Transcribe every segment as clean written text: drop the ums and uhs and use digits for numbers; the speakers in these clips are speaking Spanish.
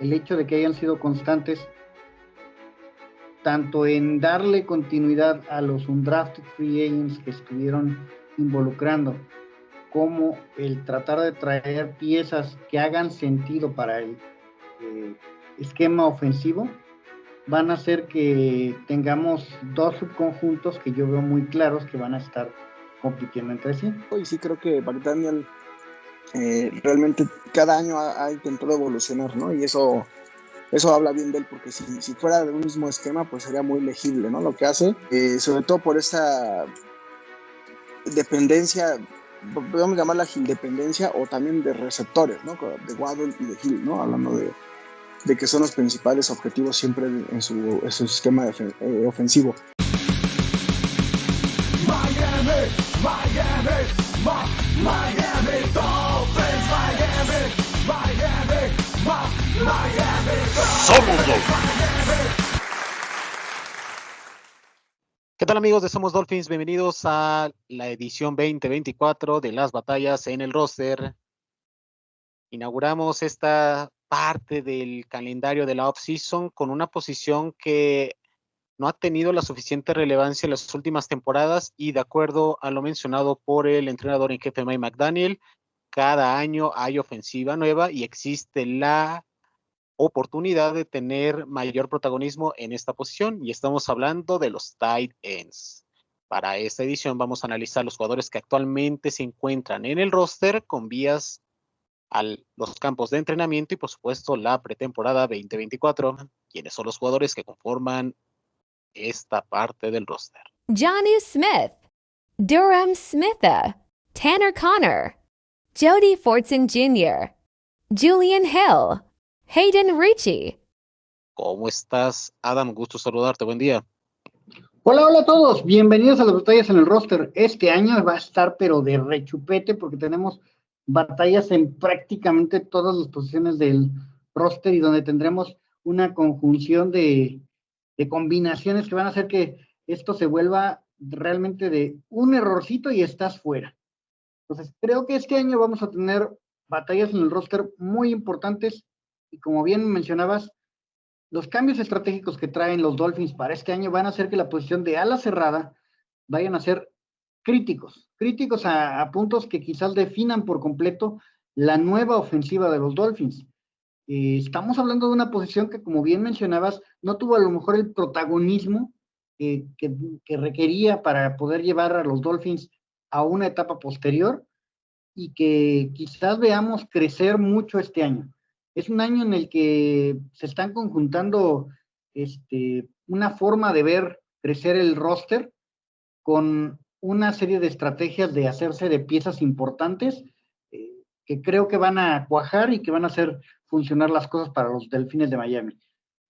el hecho de que hayan sido constantes tanto en darle continuidad a los undrafted free agents que estuvieron involucrando, como el tratar de traer piezas que hagan sentido para el esquema ofensivo, van a hacer que tengamos dos subconjuntos que yo veo muy claros que van a estar compitiendo entre sí. Y sí creo que McDaniel realmente cada año ha intentado evolucionar, ¿no? Y eso habla bien de él, porque si fuera de un mismo esquema, pues sería muy legible, ¿no? Lo que hace, sobre todo por esa dependencia, podemos llamarla dependencia, o también de receptores, ¿no? De Waddle y de Hill, ¿no? Hablando de que son los principales objetivos siempre en su esquema ofensivo. Miami Dolphins, Miami. Somos Dolphins. ¿Qué tal, amigos de Somos Dolphins? Bienvenidos a la edición 2024 de las batallas en el roster. Inauguramos esta parte del calendario de la off-season con una posición que no ha tenido la suficiente relevancia en las últimas temporadas, y de acuerdo a lo mencionado por el entrenador en jefe Mike McDaniel, cada año hay ofensiva nueva y existe la oportunidad de tener mayor protagonismo en esta posición, y estamos hablando de los tight ends. Para esta edición vamos a analizar los jugadores que actualmente se encuentran en el roster con vías a los campos de entrenamiento y, por supuesto, la pretemporada 2024, quienes son los jugadores que conforman esta parte del roster. Jonnu Smith, Durham Smitha, Tanner Connor, Jody Fortson Jr., Julian Hill, Hayden Ritchie. ¿Cómo estás, Adam? Gusto saludarte, buen día. Hola a todos, bienvenidos a las batallas en el roster. Este año va a estar pero de rechupete, porque tenemos batallas en prácticamente todas las posiciones del roster, y donde tendremos una conjunción de combinaciones que van a hacer que esto se vuelva realmente de un errorcito y estás fuera. Entonces, creo que este año vamos a tener batallas en el roster muy importantes, y como bien mencionabas, los cambios estratégicos que traen los Dolphins para este año van a hacer que la posición de ala cerrada vayan a ser críticos a puntos que quizás definan por completo la nueva ofensiva de los Dolphins. Estamos hablando de una posición que, como bien mencionabas, no tuvo a lo mejor el protagonismo que requería para poder llevar a los Dolphins a una etapa posterior, y que quizás veamos crecer mucho este año. Es un año en el que se están conjuntando una forma de ver crecer el roster con una serie de estrategias de hacerse de piezas importantes, que creo que van a cuajar y que van a hacer funcionar las cosas para los Delfines de Miami.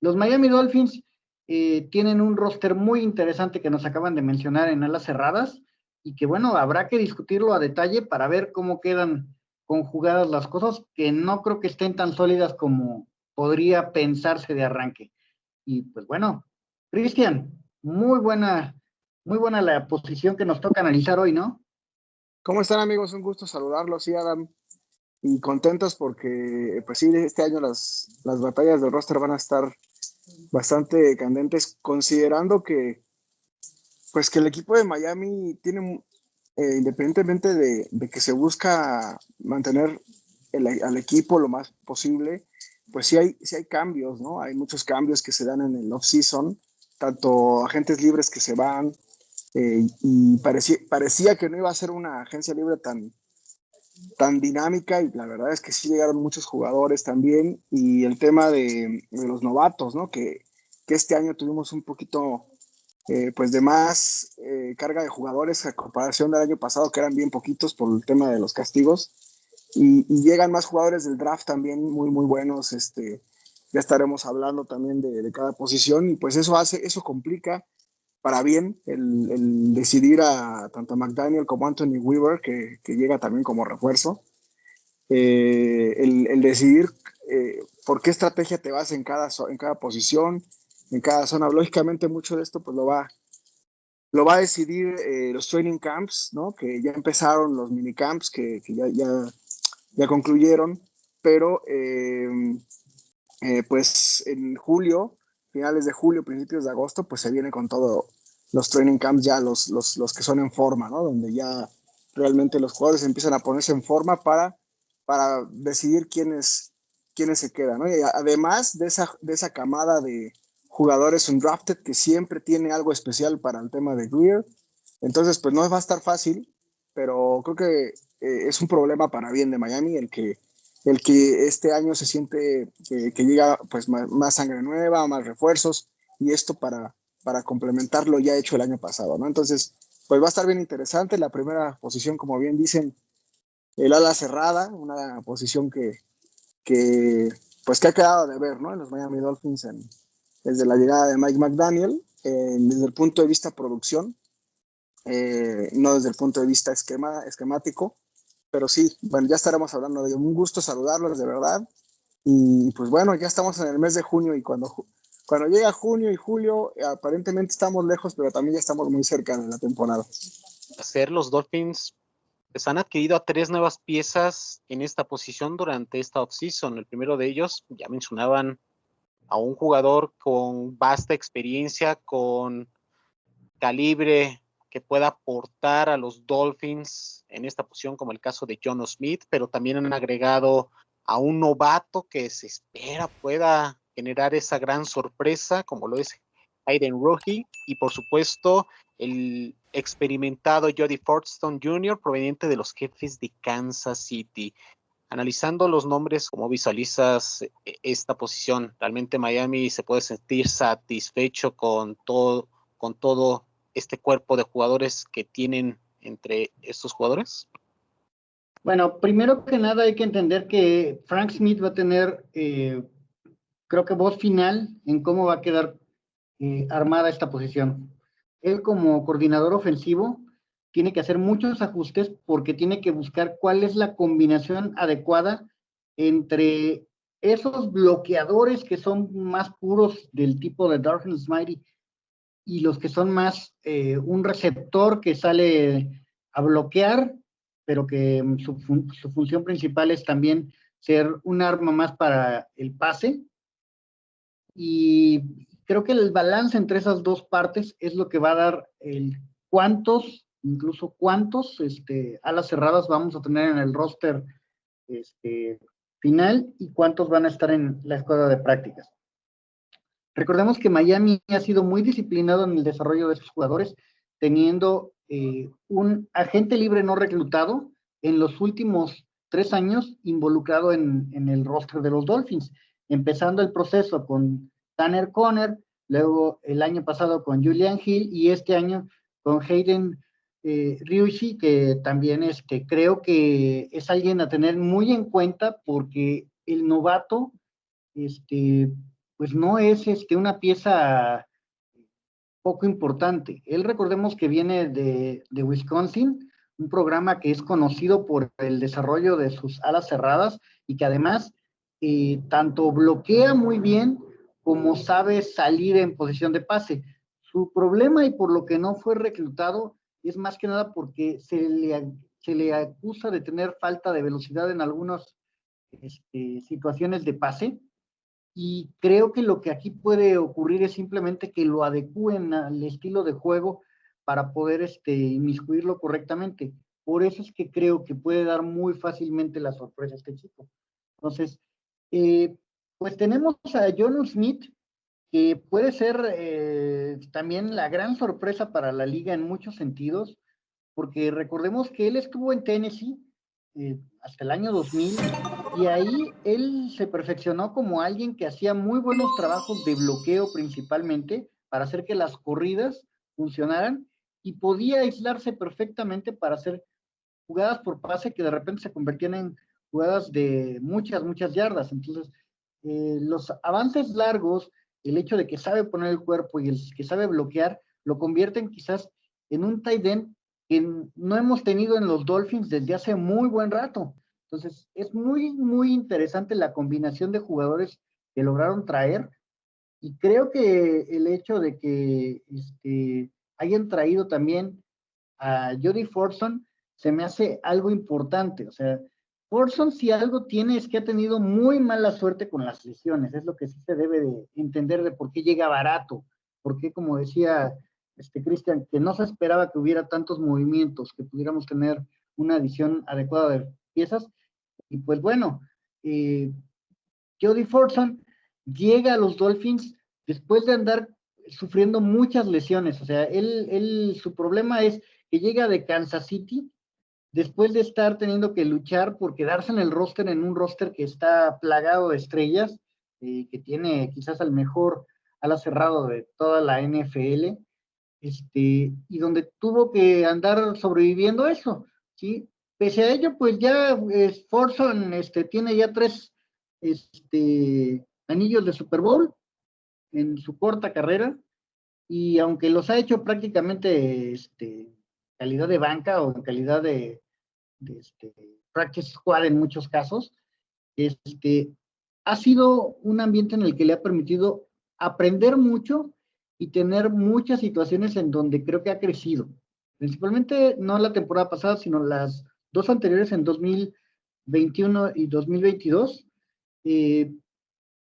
Los Miami Dolphins tienen un roster muy interesante que nos acaban de mencionar en alas cerradas, y que, bueno, habrá que discutirlo a detalle para ver cómo quedan conjugadas las cosas, que no creo que estén tan sólidas como podría pensarse de arranque. Y pues bueno, Cristian, muy buena la posición que nos toca analizar hoy, ¿no? ¿Cómo están, amigos? Un gusto saludarlos, sí, Adam, y contentos porque, pues sí, este año las batallas del roster van a estar bastante candentes, considerando que, pues, que el equipo de Miami tiene, independientemente de que se busca mantener al equipo lo más posible, pues sí hay cambios, ¿no? Hay muchos cambios que se dan en el off-season, tanto agentes libres que se van, y parecía que no iba a ser una agencia libre tan dinámica, y la verdad es que sí llegaron muchos jugadores también, y el tema de los novatos, ¿no? Que este año tuvimos un poquito pues de más carga de jugadores a comparación del año pasado, que eran bien poquitos por el tema de los castigos, y llegan más jugadores del draft también muy muy buenos. Ya estaremos hablando también de cada posición, y pues eso complica para bien el decidir a tanto a McDaniel como a Anthony Weaver, que llega también como refuerzo, el decidir por qué estrategia te vas en cada posición, en cada zona. Lógicamente mucho de esto pues lo va a decidir los training camps, ¿no? Que ya empezaron, los minicamps que ya concluyeron, pero pues en julio, finales de julio, principios de agosto, pues se viene con todo los training camps ya, los que son en forma, ¿no? Donde ya realmente los jugadores empiezan a ponerse en forma para decidir quiénes se quedan, ¿no? Y además de esa camada de jugadores undrafted que siempre tiene algo especial para el tema de Greer, entonces pues no va a estar fácil, pero creo que es un problema para bien de Miami el que este año se siente que llega pues más sangre nueva, más refuerzos, y esto para complementar lo ya hecho el año pasado, ¿no? Entonces, pues va a estar bien interesante. La primera posición, como bien dicen, el ala cerrada, una posición que pues que ha quedado de ver, ¿no? En los Miami Dolphins desde la llegada de Mike McDaniel, desde el punto de vista producción, no desde el punto de vista esquemático, pero sí, bueno, ya estaremos hablando de ello. Un gusto saludarlos, de verdad. Y pues bueno, ya estamos en el mes de junio y cuando llega junio y julio, aparentemente estamos lejos, pero también ya estamos muy cerca de la temporada. Hacer los Dolphins pues han adquirido a 3 nuevas piezas en esta posición durante esta offseason. El primero de ellos, ya mencionaban a un jugador con vasta experiencia, con calibre que pueda aportar a los Dolphins en esta posición, como el caso de John Smith, pero también han agregado a un novato que se espera pueda generar esa gran sorpresa, como lo es Hayden Roji, y por supuesto el experimentado Jody Fortson Jr., proveniente de los Jefes de Kansas City. Analizando los nombres, ¿cómo visualizas esta posición? ¿Realmente Miami se puede sentir satisfecho con todo este cuerpo de jugadores que tienen entre estos jugadores? Bueno, primero que nada hay que entender que Frank Smith va a tener, creo que voz final en cómo va a quedar armada esta posición. Él como coordinador ofensivo tiene que hacer muchos ajustes porque tiene que buscar cuál es la combinación adecuada entre esos bloqueadores que son más puros del tipo de Darwin Smitey y los que son más un receptor que sale a bloquear, pero que su función principal es también ser un arma más para el pase. Y creo que el balance entre esas dos partes es lo que va a dar el incluso cuántos alas cerradas vamos a tener en el roster final y cuántos van a estar en la escuadra de prácticas. Recordemos que Miami ha sido muy disciplinado en el desarrollo de sus jugadores, teniendo un agente libre no reclutado en los últimos 3 años involucrado en el roster de los Dolphins, empezando el proceso con Tanner Conner, luego el año pasado con Julian Hill y este año con Hayden Ryushi, que también creo que es alguien a tener muy en cuenta porque el novato pues no es una pieza poco importante. Él recordemos que viene de Wisconsin, un programa que es conocido por el desarrollo de sus alas cerradas y que además tanto bloquea muy bien como sabe salir en posición de pase. Su problema y por lo que no fue reclutado es más que nada porque se le acusa de tener falta de velocidad en algunas situaciones de pase. Y creo que lo que aquí puede ocurrir es simplemente que lo adecúen al estilo de juego para poder inmiscuirlo correctamente. Por eso es que creo que puede dar muy fácilmente la sorpresa a este chico. Entonces, pues tenemos a John Smith, que puede ser también la gran sorpresa para la liga en muchos sentidos, porque recordemos que él estuvo en Tennessee hasta el año 2000 y ahí él se perfeccionó como alguien que hacía muy buenos trabajos de bloqueo principalmente para hacer que las corridas funcionaran y podía aislarse perfectamente para hacer jugadas por pase que de repente se convertían en jugadas de muchas yardas. Entonces, los avances largos, el hecho de que sabe poner el cuerpo y el que sabe bloquear, lo convierten quizás en un tight end que no hemos tenido en los Dolphins desde hace muy buen rato. Entonces, es muy interesante la combinación de jugadores que lograron traer y creo que el hecho de que hayan traído también a Jody Fortson se me hace algo importante. O sea, Forson, si algo tiene, es que ha tenido muy mala suerte con las lesiones. Es lo que sí se debe de entender de por qué llega barato. Por qué, como decía Cristian, que no se esperaba que hubiera tantos movimientos, que pudiéramos tener una adición adecuada de piezas. Y pues bueno, Jody Forson llega a los Dolphins después de andar sufriendo muchas lesiones. O sea, su problema es que llega de Kansas City después de estar teniendo que luchar por quedarse en el roster, en un roster que está plagado de estrellas, que tiene quizás al mejor ala cerrado de toda la NFL, y donde tuvo que andar sobreviviendo eso, ¿sí? Pese a ello, pues ya Forson tiene ya 3 anillos de Super Bowl en su corta carrera, y aunque los ha hecho prácticamente calidad de banca o en calidad de practice squad en muchos casos, ha sido un ambiente en el que le ha permitido aprender mucho y tener muchas situaciones en donde creo que ha crecido. Principalmente no la temporada pasada, sino las 2 anteriores en 2021 y 2022,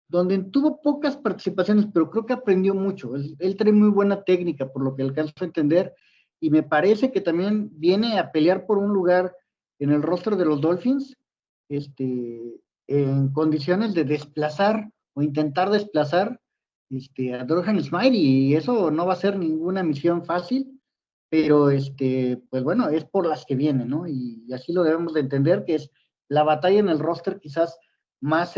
donde tuvo pocas participaciones, pero creo que aprendió mucho. Él trae muy buena técnica, por lo que alcanzo a entender, y me parece que también viene a pelear por un lugar en el roster de los Dolphins, en condiciones de desplazar o intentar desplazar a Durham Smythe, y eso no va a ser ninguna misión fácil, pero pues bueno, es por las que vienen, ¿no? Y así lo debemos de entender, que es la batalla en el roster quizás más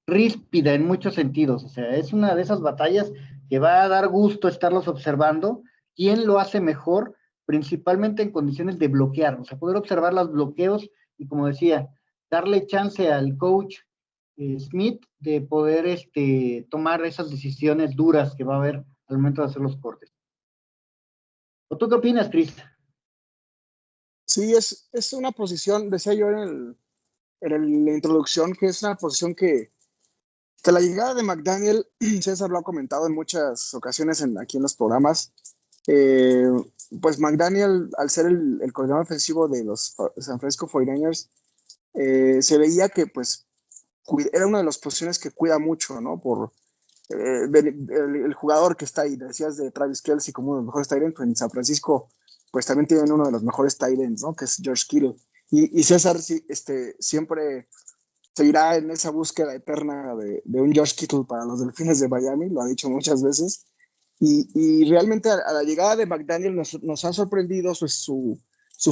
ríspida en muchos sentidos. O sea, es una de esas batallas que va a dar gusto estarlos observando. ¿Quién lo hace mejor? Principalmente en condiciones de bloquear, o sea, poder observar los bloqueos y, como decía, darle chance al coach Smith de poder tomar esas decisiones duras que va a haber al momento de hacer los cortes. ¿O tú qué opinas, Chris? Sí, es una posición, decía yo en la introducción, que es una posición que la llegada de McDaniel, César lo ha comentado en muchas ocasiones aquí en los programas, pues McDaniel, al ser el coordinador ofensivo de los San Francisco 49ers, se veía que pues era una de las posiciones que cuida mucho, ¿no? Por el jugador que está ahí. Decías de Travis Kelce como uno de los mejores tight ends, en San Francisco pues también tienen uno de los mejores tight ends, ¿no? Que es George Kittle. Y César siempre seguirá en esa búsqueda eterna de un George Kittle para los Delfines de Miami, lo ha dicho muchas veces. Y realmente a la llegada de McDaniel nos ha sorprendido su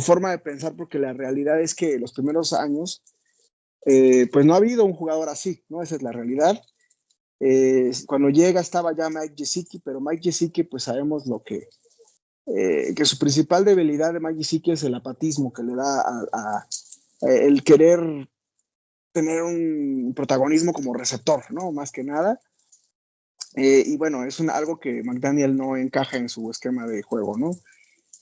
forma de pensar, porque la realidad es que los primeros años pues no ha habido un jugador así, ¿no? Esa es la realidad. Cuando llega estaba ya Mike Gesicki, pero Mike Gesicki pues sabemos que su principal debilidad de Mike Gesicki es el apatismo que le da el querer tener un protagonismo como receptor, ¿no? Más que nada. Y bueno, es algo que McDaniel no encaja en su esquema de juego, ¿no?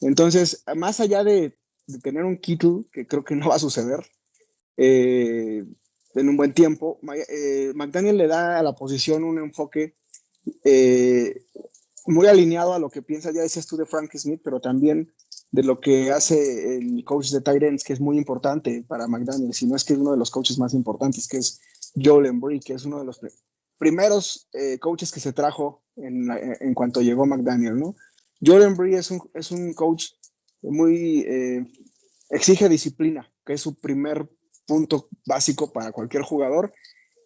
Entonces, más allá de tener un Kittle, que creo que no va a suceder en un buen tiempo, McDaniel le da a la posición un enfoque muy alineado a lo que piensa, ya decías tú, de Frank Smith, pero también de lo que hace el coach de tight ends, que es muy importante para McDaniel, si no es que es uno de los coaches más importantes, que es Joel Embiid, que es uno de los primeros coaches que se trajo en cuanto llegó McDaniel, ¿no? Joel Embiid es un coach muy exige disciplina, que es su primer punto básico para cualquier jugador,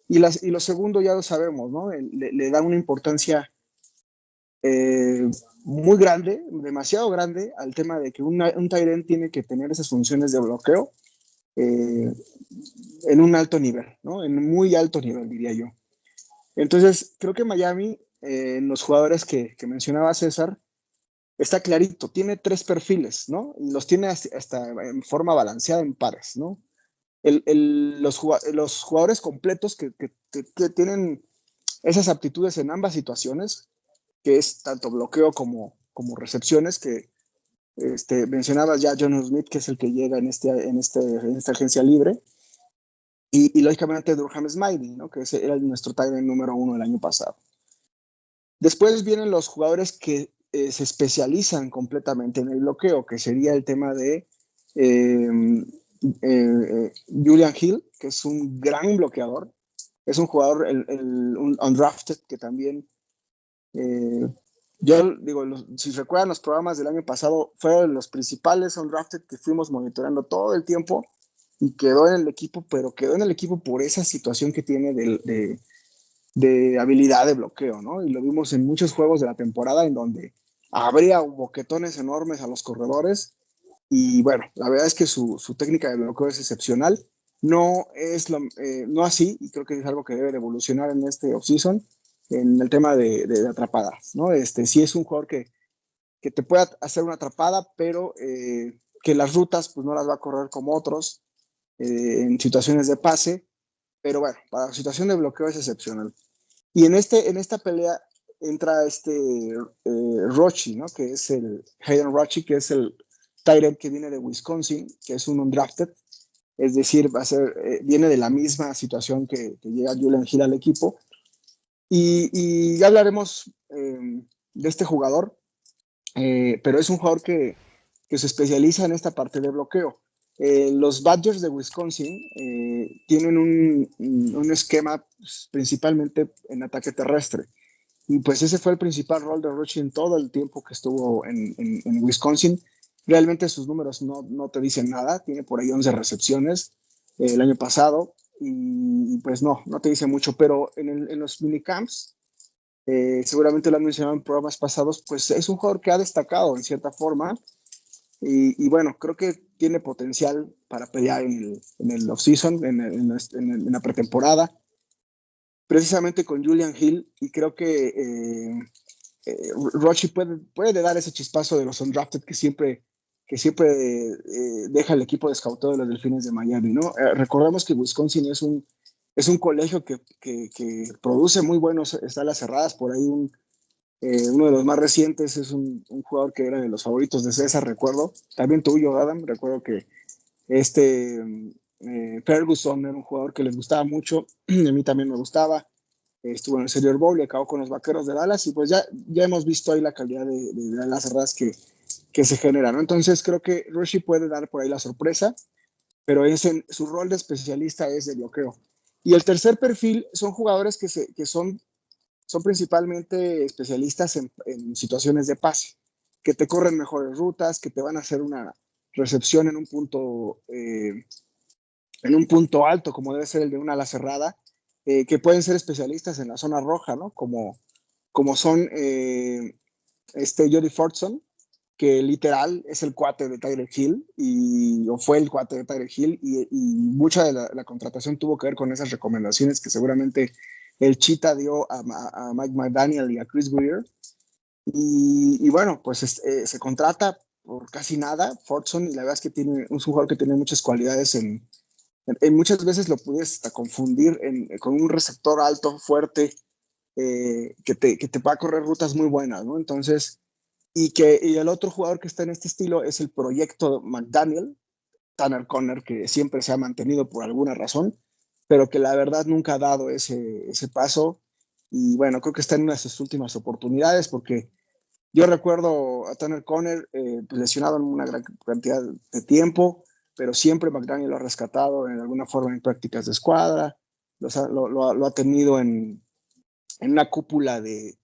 y lo segundo ya lo sabemos, ¿no? Le da una importancia muy grande, demasiado grande, al tema de que un tight end tiene que tener esas funciones de bloqueo en un alto nivel, ¿no? En muy alto nivel, diría yo. Entonces, creo que Miami, en los jugadores que mencionaba César, está clarito, tiene 3 perfiles, ¿no? Y los tiene hasta en forma balanceada en pares, ¿no? Los jugadores completos que tienen esas aptitudes en ambas situaciones, que es tanto bloqueo como recepciones, que mencionabas ya John Smith, que es el que llega en esta agencia libre, y lógicamente Durham Smythe, ¿no? Que era nuestro tight end número 1 el año pasado. Después vienen los jugadores que se especializan completamente en el bloqueo, que sería el tema de Julian Hill, que es un gran bloqueador. Es un jugador, un undrafted, que también, yo digo, si recuerdan los programas del año pasado, fueron los principales undrafted que fuimos monitoreando todo el tiempo y quedó en el equipo, pero quedó en el equipo por esa situación que tiene de habilidad de bloqueo, ¿no? Y lo vimos en muchos juegos de la temporada en donde abría boquetones enormes a los corredores. Y bueno, la verdad es que su técnica de bloqueo es excepcional. No es no así, y creo que es algo que debe de evolucionar en este offseason, en el tema de atrapadas, ¿no? Sí es un jugador que te puede hacer una atrapada, pero que las rutas pues no las va a correr como otros en situaciones de pase, pero bueno, para la situación de bloqueo es excepcional. Y en esta pelea entra Rochi, ¿no? Que es Hayden Rochi, que es el tight end que viene de Wisconsin, que es un undrafted, es decir, viene de la misma situación que llega Julian Hill al equipo. Y ya hablaremos de este jugador, pero es un jugador que se especializa en esta parte de bloqueo. Los Badgers de Wisconsin tienen un esquema pues, principalmente en ataque terrestre. Y pues ese fue el principal rol de Rochi en todo el tiempo que estuvo en Wisconsin. Realmente sus números no te dicen nada. Tiene por ahí 11 recepciones el año pasado. Y pues no te dice mucho. Pero en los minicamps, seguramente lo han mencionado en programas pasados, pues es un jugador que ha destacado en cierta forma. Y bueno, creo que tiene potencial para pelear en el off-season, en la pretemporada, precisamente con Julian Hill, y creo que Rochi puede dar ese chispazo de los undrafted que siempre deja el equipo de escauteo de los Delfines de Miami, ¿no? Recordemos que Wisconsin es un colegio que produce muy buenos alas cerradas. Por ahí uno de los más recientes es un jugador que era de los favoritos de César, recuerdo. También tuyo, Adam. Recuerdo que Ferguson era un jugador que les gustaba mucho. A mí también me gustaba. Estuvo en el Senior Bowl y acabó con los Vaqueros de Dallas. Y pues ya hemos visto ahí la calidad de las cerradas que se generan, ¿no? Entonces creo que Rochi puede dar por ahí la sorpresa, pero su rol de especialista es de bloqueo. Y el tercer perfil son jugadores que son principalmente especialistas en situaciones de pase, que te corren mejores rutas, que te van a hacer una recepción en un punto alto, como debe ser el de una ala cerrada, que pueden ser especialistas en la zona roja, ¿no? Como son Jody Fortson, que literal es el cuate de Tyreek Hill, o fue el cuate de Tyreek Hill, y mucha de la contratación tuvo que ver con esas recomendaciones que seguramente el Cheetah dio a Mike McDaniel y a Chris Greer. Y bueno, pues se contrata por casi nada Fortson, y la verdad es que es un jugador que tiene muchas cualidades muchas veces lo puedes hasta confundir con un receptor alto, fuerte, que te va a correr rutas muy buenas, ¿no? Entonces, y el otro jugador que está en este estilo es el proyecto McDaniel, Tanner Conner, que siempre se ha mantenido por alguna razón, pero que la verdad nunca ha dado ese paso. Y bueno, creo que está en una de sus últimas oportunidades, porque yo recuerdo a Tanner Conner pues lesionado en una gran cantidad de tiempo, pero siempre McDaniel lo ha rescatado en alguna forma en prácticas de escuadra, lo ha tenido en una cúpula de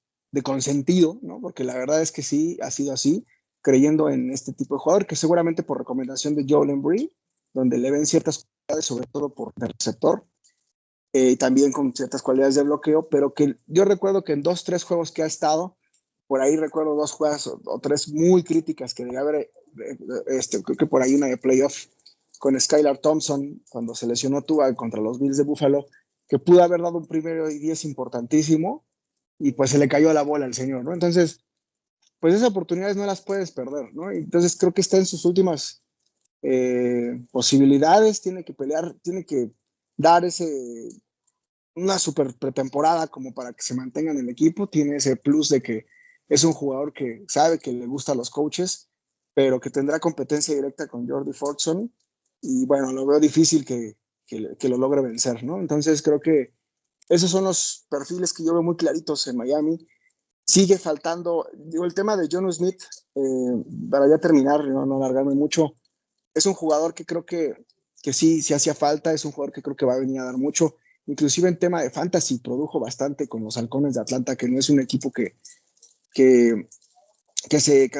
consentido, ¿no? Porque la verdad es que sí, ha sido así, creyendo en este tipo de jugador, que seguramente por recomendación de Joel Embiid, donde le ven ciertas cualidades, sobre todo por el receptor, y también con ciertas cualidades de bloqueo, pero que yo recuerdo que en 2-3 juegos que ha estado, por ahí recuerdo 2 jugadas o 3 muy críticas que debe haber, creo que por ahí una de playoff con Skylar Thompson, cuando se lesionó Tua contra los Bills de Buffalo, que pudo haber dado un primero y 10 importantísimo, y pues se le cayó la bola al señor, ¿no? Entonces, pues esas oportunidades no las puedes perder, ¿no? Entonces creo que está en sus últimas posibilidades, tiene que pelear, tiene que dar una super pretemporada como para que se mantenga en el equipo, tiene ese plus de que es un jugador que sabe que le gusta a los coaches, pero que tendrá competencia directa con Jordi Fortson, y bueno, lo veo difícil que lo logre vencer, ¿no? Entonces creo que esos son los perfiles que yo veo muy claritos en Miami. Sigue faltando, digo, el tema de Jonnu Smith, para ya terminar, no alargarme mucho, es un jugador que creo que sí hacía falta, es un jugador que creo que va a venir a dar mucho, inclusive en tema de fantasy produjo bastante con los Halcones de Atlanta, que no es un equipo que se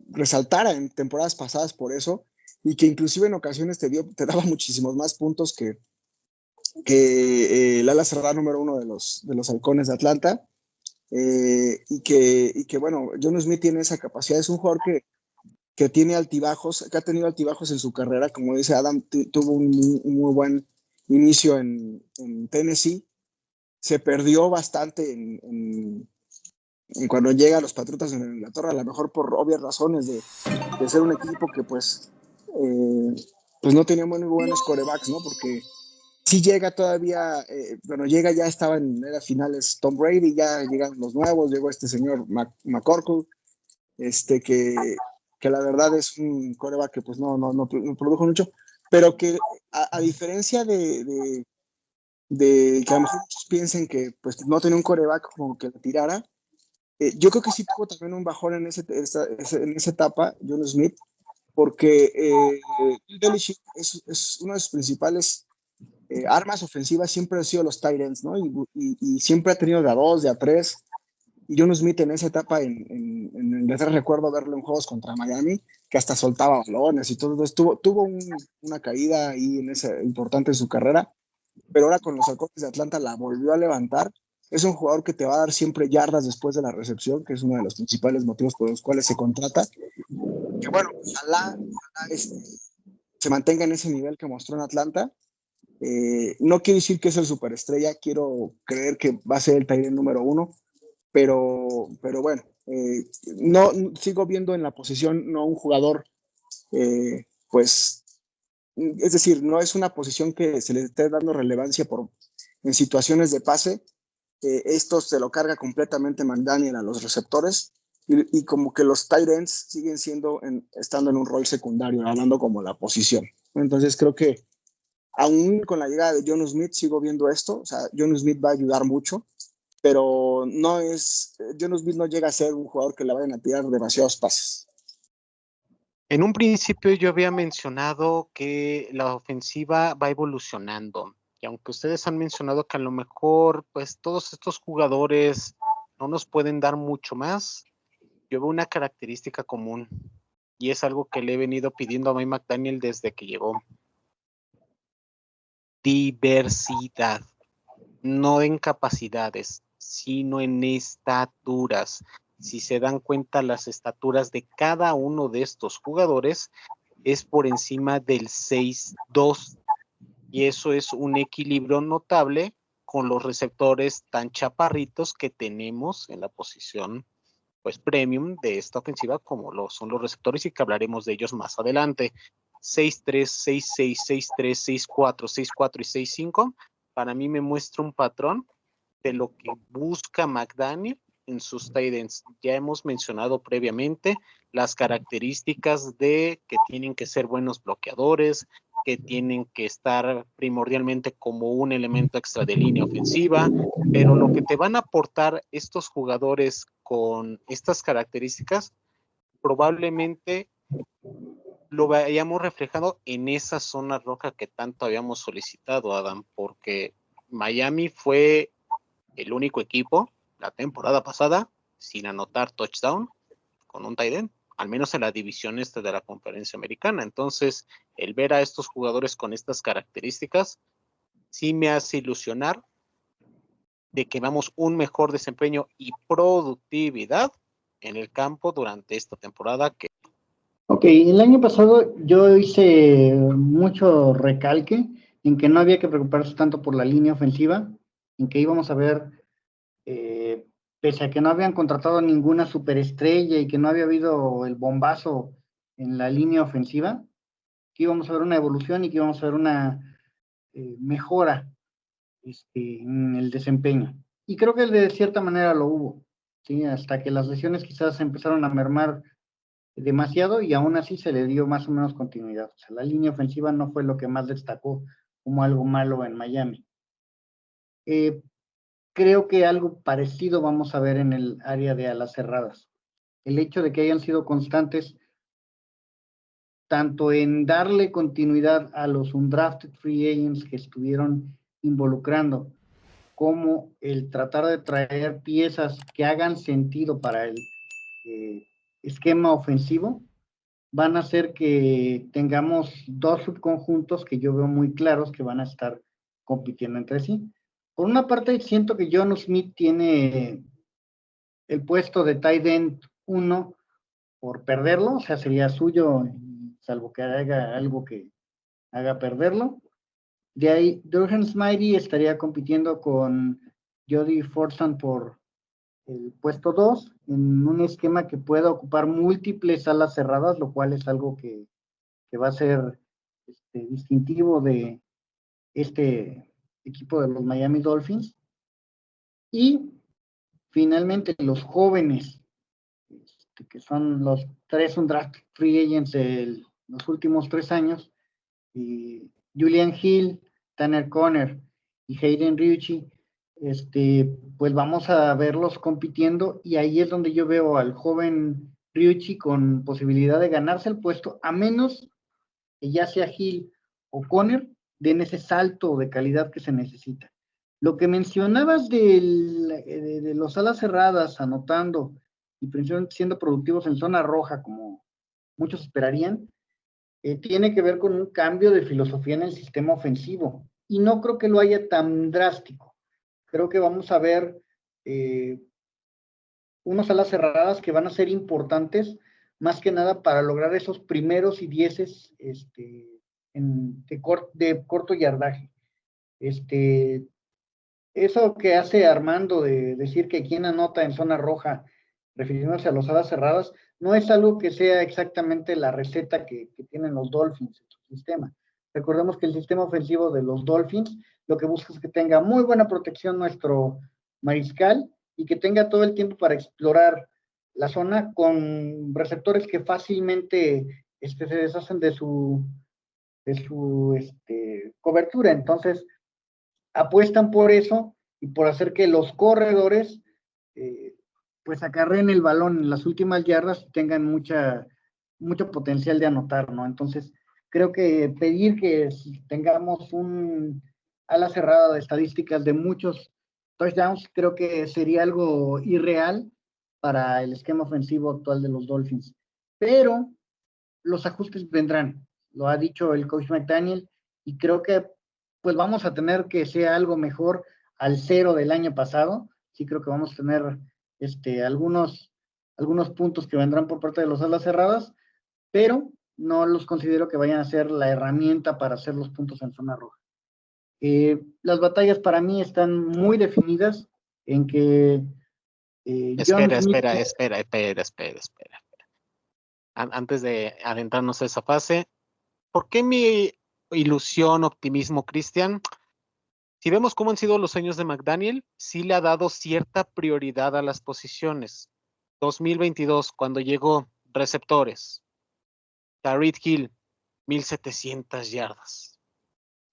resaltara en temporadas pasadas por eso, y que inclusive en ocasiones te daba muchísimos más puntos que el ala cerrada número 1 de los Halcones de Atlanta, y que bueno, John Smith tiene esa capacidad, es un jugador que tiene altibajos, que ha tenido altibajos en su carrera, como dice Adam, tuvo un muy buen inicio en Tennessee, se perdió bastante en cuando llega a los Patriotas en Inglaterra, a lo mejor por obvias razones de ser un equipo que pues no tenía muy buenos quarterbacks, ¿no? Porque sí llega todavía, bueno, llega, ya estaba en era finales Tom Brady, ya llegan los nuevos, llegó este señor McCorkle, que la verdad es un quarterback que pues no produjo mucho, pero que a diferencia de que a lo mejor muchos piensen que pues no tenía un quarterback como que le tirara, yo creo que sí tuvo también un bajón en esa etapa, John Smith, porque Belichick es uno de sus principales armas ofensivas, siempre han sido los tight ends, ¿no? Y siempre ha tenido de a 2, de a 3. Y John Smith en esa etapa en Inglaterra, recuerdo verlo en juegos contra Miami, que hasta soltaba balones y todo. Entonces tuvo una caída ahí importante en su carrera, pero ahora con los Halcones de Atlanta la volvió a levantar. Es un jugador que te va a dar siempre yardas después de la recepción, que es uno de los principales motivos por los cuales se contrata. Que bueno, ojalá se mantenga en ese nivel que mostró en Atlanta. No quiero decir que es el superestrella, quiero creer que va a ser el tight end número 1, pero bueno, no sigo viendo en la posición no un jugador, pues, es decir, no es una posición que se le esté dando relevancia en situaciones de pase. Esto se lo carga completamente McDaniel a los receptores, y como que los tight ends siguen estando en un rol secundario, hablando como la posición. Entonces creo que aún con la llegada de John Smith sigo viendo esto, o sea, John Smith va a ayudar mucho, pero John Smith no llega a ser un jugador que le vayan a tirar demasiados pases. En un principio yo había mencionado que la ofensiva va evolucionando, y aunque ustedes han mencionado que a lo mejor pues todos estos jugadores no nos pueden dar mucho más, yo veo una característica común, y es algo que le he venido pidiendo a Mike McDaniel desde que llegó: diversidad, no en capacidades, sino en estaturas. Si se dan cuenta, las estaturas de cada uno de estos jugadores es por encima del 6'2", y eso es un equilibrio notable con los receptores tan chaparritos que tenemos en la posición pues premium de esta ofensiva, como son los receptores, y que hablaremos de ellos más adelante. 6'3", 6'6", 6'3", 6'4", 6'4" y 6'5", para mí me muestra un patrón de lo que busca McDaniel en sus tight ends. Ya hemos mencionado previamente las características de que tienen que ser buenos bloqueadores, que tienen que estar primordialmente como un elemento extra de línea ofensiva, pero lo que te van a aportar estos jugadores con estas características probablemente lo vayamos reflejado en esa zona roja que tanto habíamos solicitado, Adam, porque Miami fue el único equipo la temporada pasada sin anotar touchdown con un tight end, al menos en la división de la conferencia americana. Entonces, el ver a estos jugadores con estas características sí me hace ilusionar de que veamos un mejor desempeño y productividad en el campo durante esta temporada. Ok, el año pasado yo hice mucho recalque en que no había que preocuparse tanto por la línea ofensiva, en que íbamos a ver, pese a que no habían contratado ninguna superestrella y que no había habido el bombazo en la línea ofensiva, que íbamos a ver una evolución y que íbamos a ver una mejora en el desempeño. Y creo que de cierta manera lo hubo, ¿sí? Hasta que las lesiones quizás empezaron a mermar demasiado, y aún así se le dio más o menos continuidad. O sea, la línea ofensiva no fue lo que más destacó como algo malo en Miami. Creo que algo parecido vamos a ver en el área de alas cerradas. El hecho de que hayan sido constantes tanto en darle continuidad a los undrafted free agents que estuvieron involucrando, como el tratar de traer piezas que hagan sentido para el esquema ofensivo, van a hacer que tengamos dos subconjuntos que yo veo muy claros que van a estar compitiendo entre sí. Por una parte, siento que John Smith tiene el puesto de tight end 1 por perderlo, o sea, sería suyo, salvo que haga algo que haga perderlo. De ahí, Durham Smythe estaría compitiendo con Jody Fortson por el puesto 2, en un esquema que pueda ocupar múltiples alas cerradas, lo cual es algo que va a ser distintivo de este equipo de los Miami Dolphins. Y finalmente los jóvenes, que son los 3 undrafted free agents de los últimos 3 años, Julian Hill, Tanner Conner y Hayden Ritchie, pues vamos a verlos compitiendo, y ahí es donde yo veo al joven Ritchie con posibilidad de ganarse el puesto, a menos que ya sea Hill o Conner den ese salto de calidad que se necesita. Lo que mencionabas de los alas cerradas anotando y principalmente siendo productivos en zona roja, como muchos esperarían, tiene que ver con un cambio de filosofía en el sistema ofensivo, y no creo que lo haya tan drástico. Creo que vamos a ver unas alas cerradas que van a ser importantes, más que nada para lograr esos primeros y 10 de corto yardaje. Eso que hace Armando de decir que quien anota en zona roja, refiriéndose a los alas cerradas, no es algo que sea exactamente la receta que tienen los Dolphins en su sistema. Recordemos que el sistema ofensivo de los Dolphins lo que busca es que tenga muy buena protección nuestro mariscal y que tenga todo el tiempo para explorar la zona con receptores que fácilmente se deshacen de su cobertura. Entonces, apuestan por eso y por hacer que los corredores pues acarreen el balón en las últimas yardas y tengan mucho potencial de anotar, ¿no? Entonces, creo que pedir que tengamos un ala cerrada de estadísticas de muchos touchdowns, creo que sería algo irreal para el esquema ofensivo actual de los Dolphins. Pero los ajustes vendrán, lo ha dicho el coach McDaniel, y creo que pues vamos a tener que sea algo mejor al 0 del año pasado. Sí creo que vamos a tener algunos puntos que vendrán por parte de los alas cerradas, pero no los considero que vayan a ser la herramienta para hacer los puntos en zona roja. Las batallas para mí están muy definidas en que Espera. Antes de adentrarnos a esa fase, ¿por qué mi ilusión, optimismo, Cristian? Si vemos cómo han sido los años de McDaniel, sí le ha dado cierta prioridad a las posiciones. 2022, cuando llegó, receptores. Tyreek Hill, 1,700 yardas.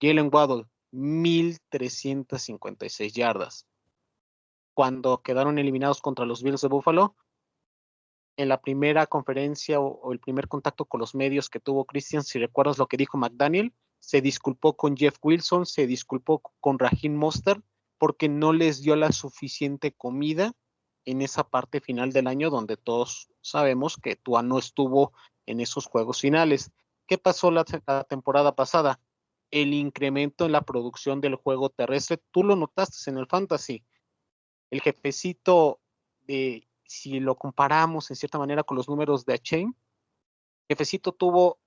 Jalen Waddle, 1,356 yardas. Cuando quedaron eliminados contra los Bills de Buffalo, en la primera conferencia o el primer contacto con los medios que tuvo Christian, si recuerdas lo que dijo McDaniel, se disculpó con Jeff Wilson, se disculpó con Raheem Mostert porque no les dio la suficiente comida en esa parte final del año donde todos sabemos que Tua no estuvo en esos juegos finales. ¿Qué pasó la temporada pasada? El incremento en la producción del juego terrestre, tú lo notaste en el Fantasy. El jefecito, si lo comparamos en cierta manera con los números de Achane, jefecito tuvo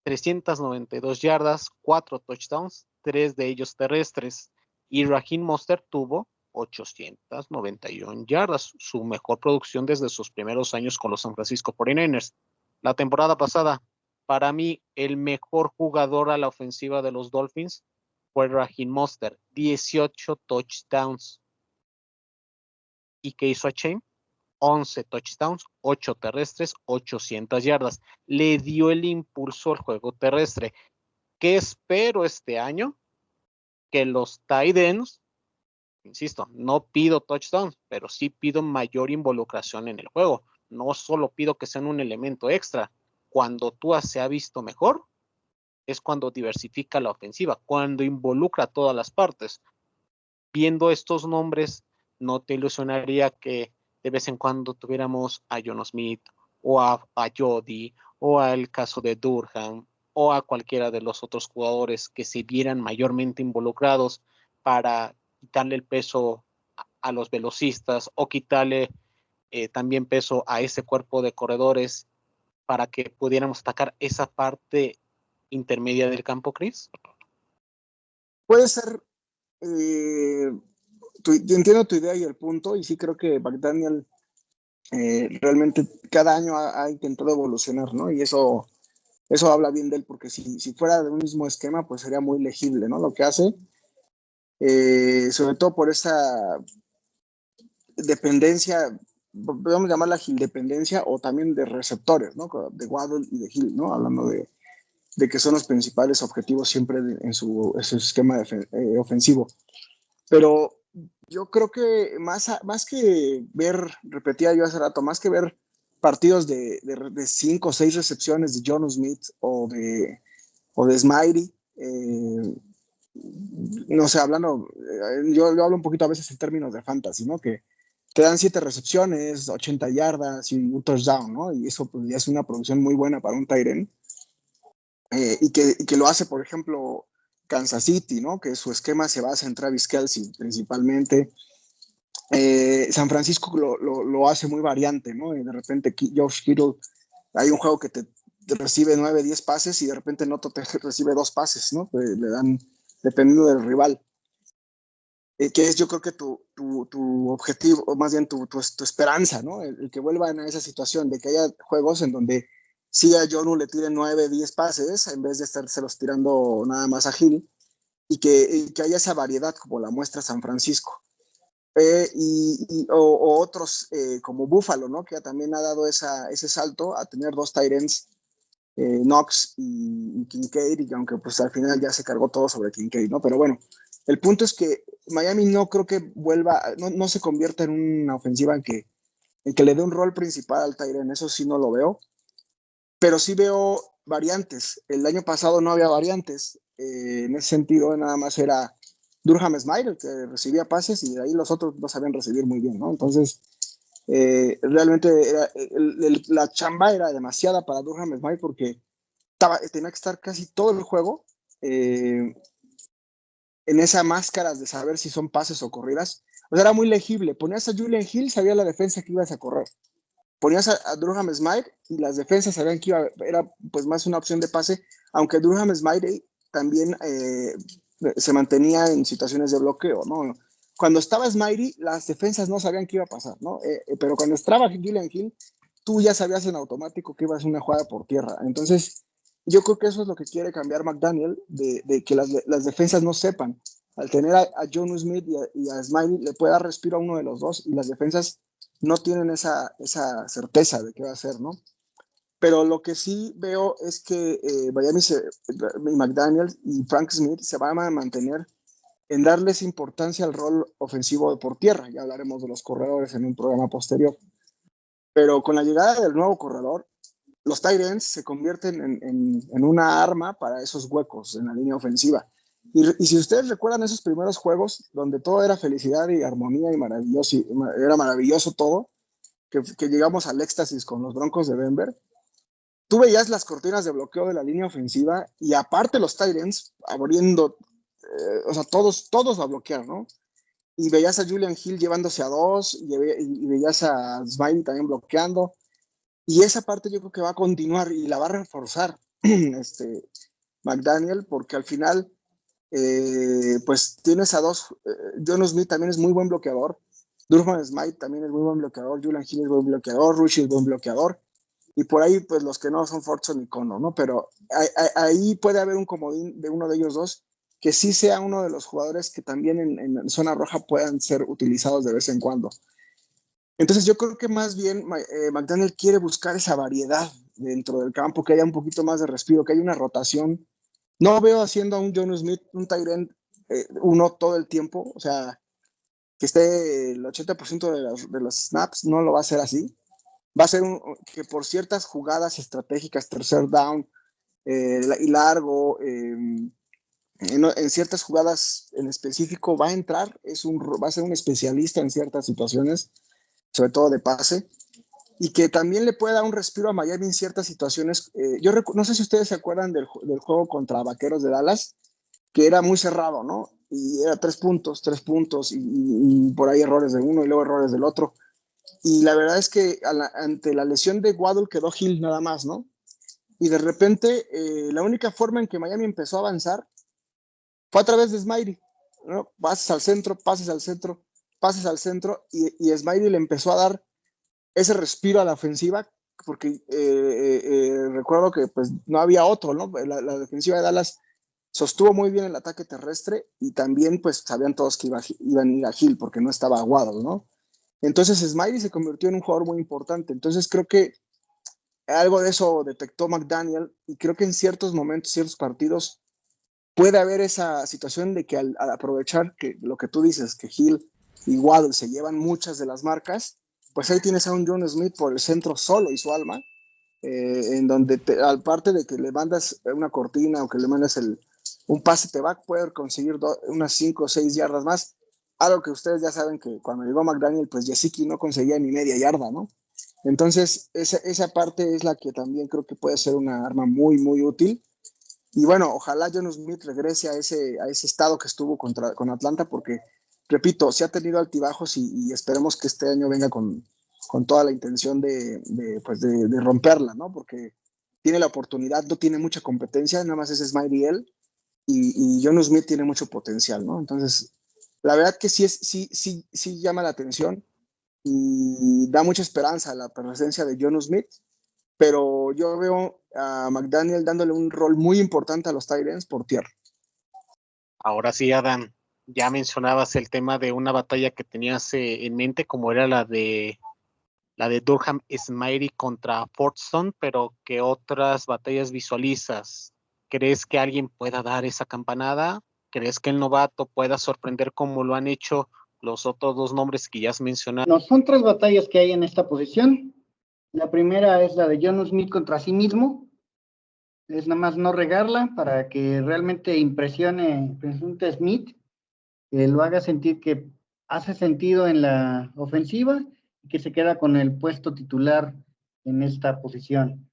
392 yardas, 4 touchdowns, 3 de ellos terrestres, y Raheem Mostert tuvo 891 yardas, su mejor producción desde sus primeros años con los San Francisco 49ers. La temporada pasada, para mí, el mejor jugador a la ofensiva de los Dolphins fue Raheem Mostert, 18 touchdowns. ¿Y qué hizo Achane? 11 touchdowns, 8 terrestres, 800 yardas. Le dio el impulso al juego terrestre. ¿Qué espero este año? Que los tight ends, insisto, no pido touchdowns, pero sí pido mayor involucración en el juego. No solo pido que sean un elemento extra. cuando Tua se ha visto mejor, es cuando diversifica la ofensiva, cuando involucra a todas las partes. Viendo estos nombres, no te ilusionaría que de vez en cuando tuviéramos a John Smith, o a Jody, o al caso de Durham, o a cualquiera de los otros jugadores que se vieran mayormente involucrados para quitarle el peso a los velocistas, o quitarle también peso a ese cuerpo de corredores para que pudiéramos atacar esa parte intermedia del campo, Chris? Puede ser, yo entiendo tu idea y el punto, y sí creo que McDaniel realmente cada año ha intentado evolucionar, ¿no? Y eso habla bien de él, porque si fuera de un mismo esquema, pues sería muy legible, ¿no? Lo que hace, sobre todo por esa dependencia, podemos llamarla dependencia, o también de receptores, ¿no? De Waddle y de Hill, ¿no? Hablando de que son los principales objetivos siempre en su esquema ofensivo. Pero yo creo que más que ver, repetía yo hace rato, más que ver partidos de 5 o 6 recepciones de John Smith o de Smitey, no sé, hablando, yo hablo un poquito a veces en términos de fantasy, ¿no? Que te dan 7 recepciones, 80 yardas y un touchdown, ¿no? Y eso pues, ya es una producción muy buena para un tight end. Y que lo hace, por ejemplo, Kansas City, ¿no? Que su esquema se basa en Travis Kelce principalmente. San Francisco lo hace muy variante, ¿no? Y de repente Josh Kittle, hay un juego que te recibe 9, 10 pases y de repente no te recibe 2 pases, ¿no? Pues le dan, dependiendo del rival. Que es yo creo que tu objetivo, o más bien tu esperanza, ¿no? El que vuelvan a esa situación de que haya juegos en donde sí a Jonu le tiren 9, 10 pases en vez de estárselos tirando nada más a Hill, y que haya esa variedad como la muestra San Francisco. O otros como Buffalo, ¿no? Que también ha dado ese salto a tener 2 tight ends, Knox y Kincaid, y aunque pues al final ya se cargó todo sobre Kincaid, ¿no? Pero bueno, el punto es que Miami no creo que vuelva, no se convierta en una ofensiva en que le dé un rol principal al tight end, eso sí no lo veo, pero sí veo variantes. El año pasado no había variantes, en ese sentido nada más era Durham Smythe el que recibía pases y de ahí los otros no sabían recibir muy bien, ¿no? Entonces, realmente la chamba era demasiada para Durham Smythe porque tenía que estar casi todo el juego en esa máscara de saber si son pases o corridas. O sea, era muy legible. Ponías a Julian Hill, sabía la defensa que ibas a correr. Ponías a Durham Smythe y las defensas sabían que era pues más una opción de pase, aunque Durham Smythe también se mantenía en situaciones de bloqueo, ¿no? Cuando estaba Smythe, las defensas no sabían qué iba a pasar, ¿no? Pero cuando estaba Julian Hill, tú ya sabías en automático que iba a ser una jugada por tierra. Entonces, yo creo que eso es lo que quiere cambiar McDaniel, de que las defensas no sepan. Al tener a John Smith y a Smythe, le puede dar respiro a uno de los dos, y las defensas no tienen esa certeza de qué va a hacer, ¿no? Pero lo que sí veo es que Miami McDaniel y Frank Smith se van a mantener en darles importancia al rol ofensivo por tierra. Ya hablaremos de los corredores en un programa posterior. Pero con la llegada del nuevo corredor, los tight ends se convierten en una arma para esos huecos en la línea ofensiva. Y si ustedes recuerdan esos primeros juegos donde todo era felicidad y armonía y maravilloso, era maravilloso todo, que llegamos al éxtasis con los Broncos de Denver, tú veías las cortinas de bloqueo de la línea ofensiva y aparte los tight ends abriendo, o sea, todos a bloquear, ¿no? Y veías a Julian Hill llevándose a 2 y veías a Smiley también bloqueando. Y esa parte yo creo que va a continuar y la va a reforzar McDaniel, porque al final pues tienes a 2, John Smith también es muy buen bloqueador, Durham Smythe también es muy buen bloqueador, Julian Hill es buen bloqueador, Rush es buen bloqueador, y por ahí pues los que no son Fortson y Conner, ¿no? Pero ahí puede haber un comodín de uno de ellos dos que sí sea uno de los jugadores que también en zona roja puedan ser utilizados de vez en cuando. Entonces yo creo que más bien McDaniel quiere buscar esa variedad dentro del campo, que haya un poquito más de respiro, que haya una rotación. No veo haciendo a un John Smith, un tight end, uno todo el tiempo, o sea, que esté el 80% de los snaps, no lo va a hacer así. va a ser que por ciertas jugadas estratégicas, tercer down y largo, en ciertas jugadas en específico va a entrar, va a ser un especialista en ciertas situaciones, sobre todo de pase, y que también le puede dar un respiro a Miami en ciertas situaciones. No sé si ustedes se acuerdan del juego contra Vaqueros de Dallas, que era muy cerrado, ¿no? Y era 3 puntos, y por ahí errores de uno y luego errores del otro. Y la verdad es que ante la lesión de Waddle quedó Hill nada más, ¿no? Y de repente, la única forma en que Miami empezó a avanzar fue a través de Smiley, ¿no? Pases al centro, y Smiley le empezó a dar ese respiro a la ofensiva, porque recuerdo que pues no había otro, ¿no? La defensiva de Dallas sostuvo muy bien el ataque terrestre y también pues sabían todos que iban a ir a Hill porque no estaba aguado, ¿no? Entonces Smiley se convirtió en un jugador muy importante. Entonces creo que algo de eso detectó McDaniel y creo que en ciertos momentos, ciertos partidos, puede haber esa situación de que al aprovechar que lo que tú dices, que Hill y Waddle se llevan muchas de las marcas, pues ahí tienes a un John Smith por el centro solo y su alma, en donde aparte de que le mandas una cortina o que le mandas un pase, te va a poder conseguir unas 5 o 6 yardas más, algo que ustedes ya saben que cuando llegó McDaniel, pues Gesicki no conseguía ni media yarda, ¿no? Entonces, esa parte es la que también creo que puede ser una arma muy, muy útil. Y bueno, ojalá John Smith regrese a ese estado que estuvo con Atlanta, porque, repito, sí ha tenido altibajos y esperemos que este año venga con toda la intención de romperla, ¿no? Porque tiene la oportunidad, no tiene mucha competencia, nada más es Smiley él, y John Smith tiene mucho potencial, ¿no? Entonces, la verdad que sí llama la atención y da mucha esperanza la presencia de John Smith, pero yo veo a McDaniel dándole un rol muy importante a los tight ends por tierra. Ahora sí, Adam, ya mencionabas el tema de una batalla que tenías en mente, como era la de Durham Smiley contra Fortson, pero ¿qué otras batallas visualizas? ¿Crees que alguien pueda dar esa campanada? ¿Crees que el novato pueda sorprender como lo han hecho los otros dos nombres que ya has mencionado? No, son 3 batallas que hay en esta posición. La primera es la de John Smith contra sí mismo. Es nada más no regarla para que realmente impresione a Smith, que lo haga sentir que hace sentido en la ofensiva y que se queda con el puesto titular en esta posición.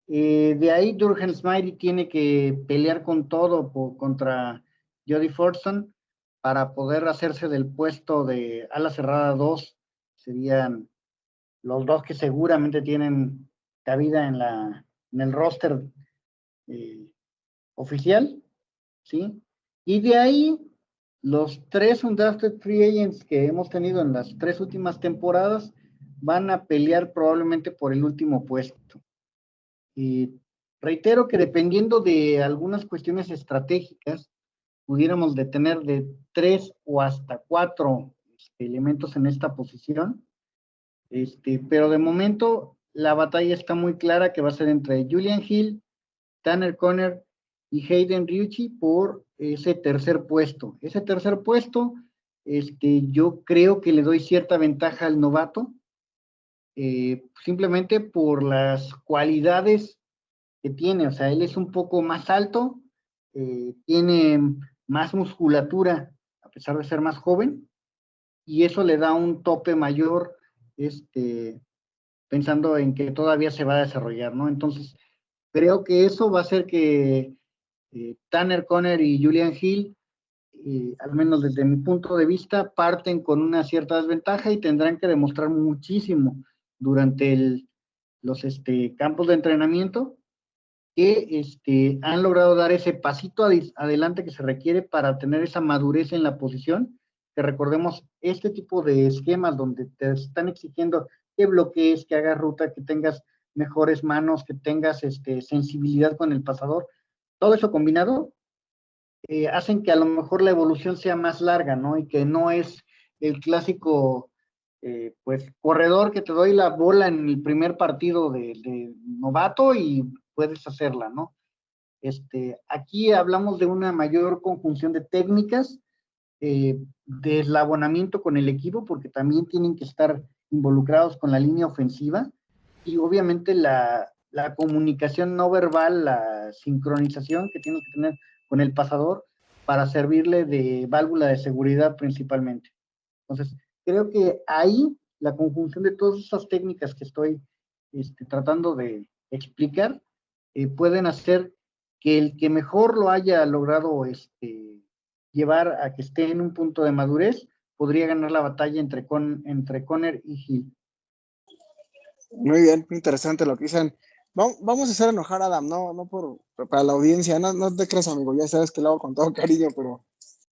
De ahí Durham Smiley tiene que pelear con todo contra Jody Fortson para poder hacerse del puesto de ala cerrada 2. Serían los 2 que seguramente tienen cabida en el roster oficial, ¿sí? Y de ahí, los 3 undrafted free agents que hemos tenido en las 3 últimas temporadas van a pelear probablemente por el último puesto. Y reitero que dependiendo de algunas cuestiones estratégicas, pudiéramos tener de 3 o hasta 4 elementos en esta posición, pero de momento la batalla está muy clara que va a ser entre Julian Hill, Tanner Conner y Hayden Hurst por ese tercer puesto. Ese tercer puesto, yo creo que le doy cierta ventaja al novato, simplemente por las cualidades que tiene. O sea, él es un poco más alto, tiene más musculatura, a pesar de ser más joven, y eso le da un tope mayor, pensando en que todavía se va a desarrollar, ¿no? Entonces, creo que eso va a hacer que Tanner Conner y Julian Hill, al menos desde mi punto de vista, parten con una cierta desventaja y tendrán que demostrar muchísimo durante los campos de entrenamiento que han logrado dar ese pasito adelante que se requiere para tener esa madurez en la posición, que recordemos este tipo de esquemas donde te están exigiendo que bloquees, que hagas ruta, que tengas mejores manos, que tengas sensibilidad con el pasador, todo eso combinado hacen que a lo mejor la evolución sea más larga, ¿no? Y que no es el clásico pues corredor que te doy la bola en el primer partido de novato y puedes hacerla, ¿no? Aquí hablamos de una mayor conjunción de técnicas, de eslabonamiento con el equipo, porque también tienen que estar involucrados con la línea ofensiva, y obviamente la comunicación no verbal, la sincronización que tienes que tener con el pasador para servirle de válvula de seguridad principalmente. Entonces, creo que ahí la conjunción de todas esas técnicas que estoy tratando de explicar pueden hacer que el que mejor lo haya logrado llevar a que esté en un punto de madurez podría ganar la batalla entre Conner y Hill. Muy bien, muy interesante lo que dicen. Vamos a hacer enojar a Adam, no para la audiencia, no te creas, amigo, ya sabes que lo hago con todo cariño, pero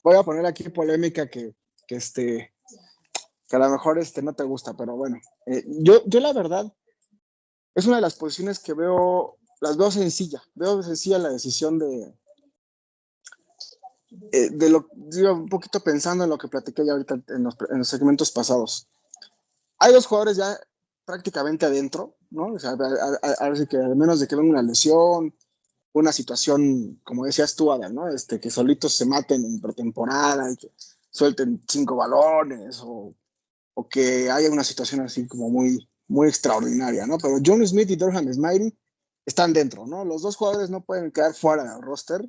voy a poner aquí polémica que a lo mejor no te gusta, pero bueno. Yo la verdad, es una de las posiciones que veo sencilla la decisión digo, un poquito pensando en lo que platiqué ya ahorita en los segmentos pasados. Hay dos jugadores ya prácticamente adentro, ¿no? O sea, a ver si que al menos de que venga una lesión, una situación, como decías tú, Adam, ¿no? Que solitos se maten en pretemporada y que suelten 5 balones o que haya una situación así como muy, muy extraordinaria, ¿no? Pero John Smith y Durham Smythe están dentro, ¿no? Los dos jugadores no pueden quedar fuera del roster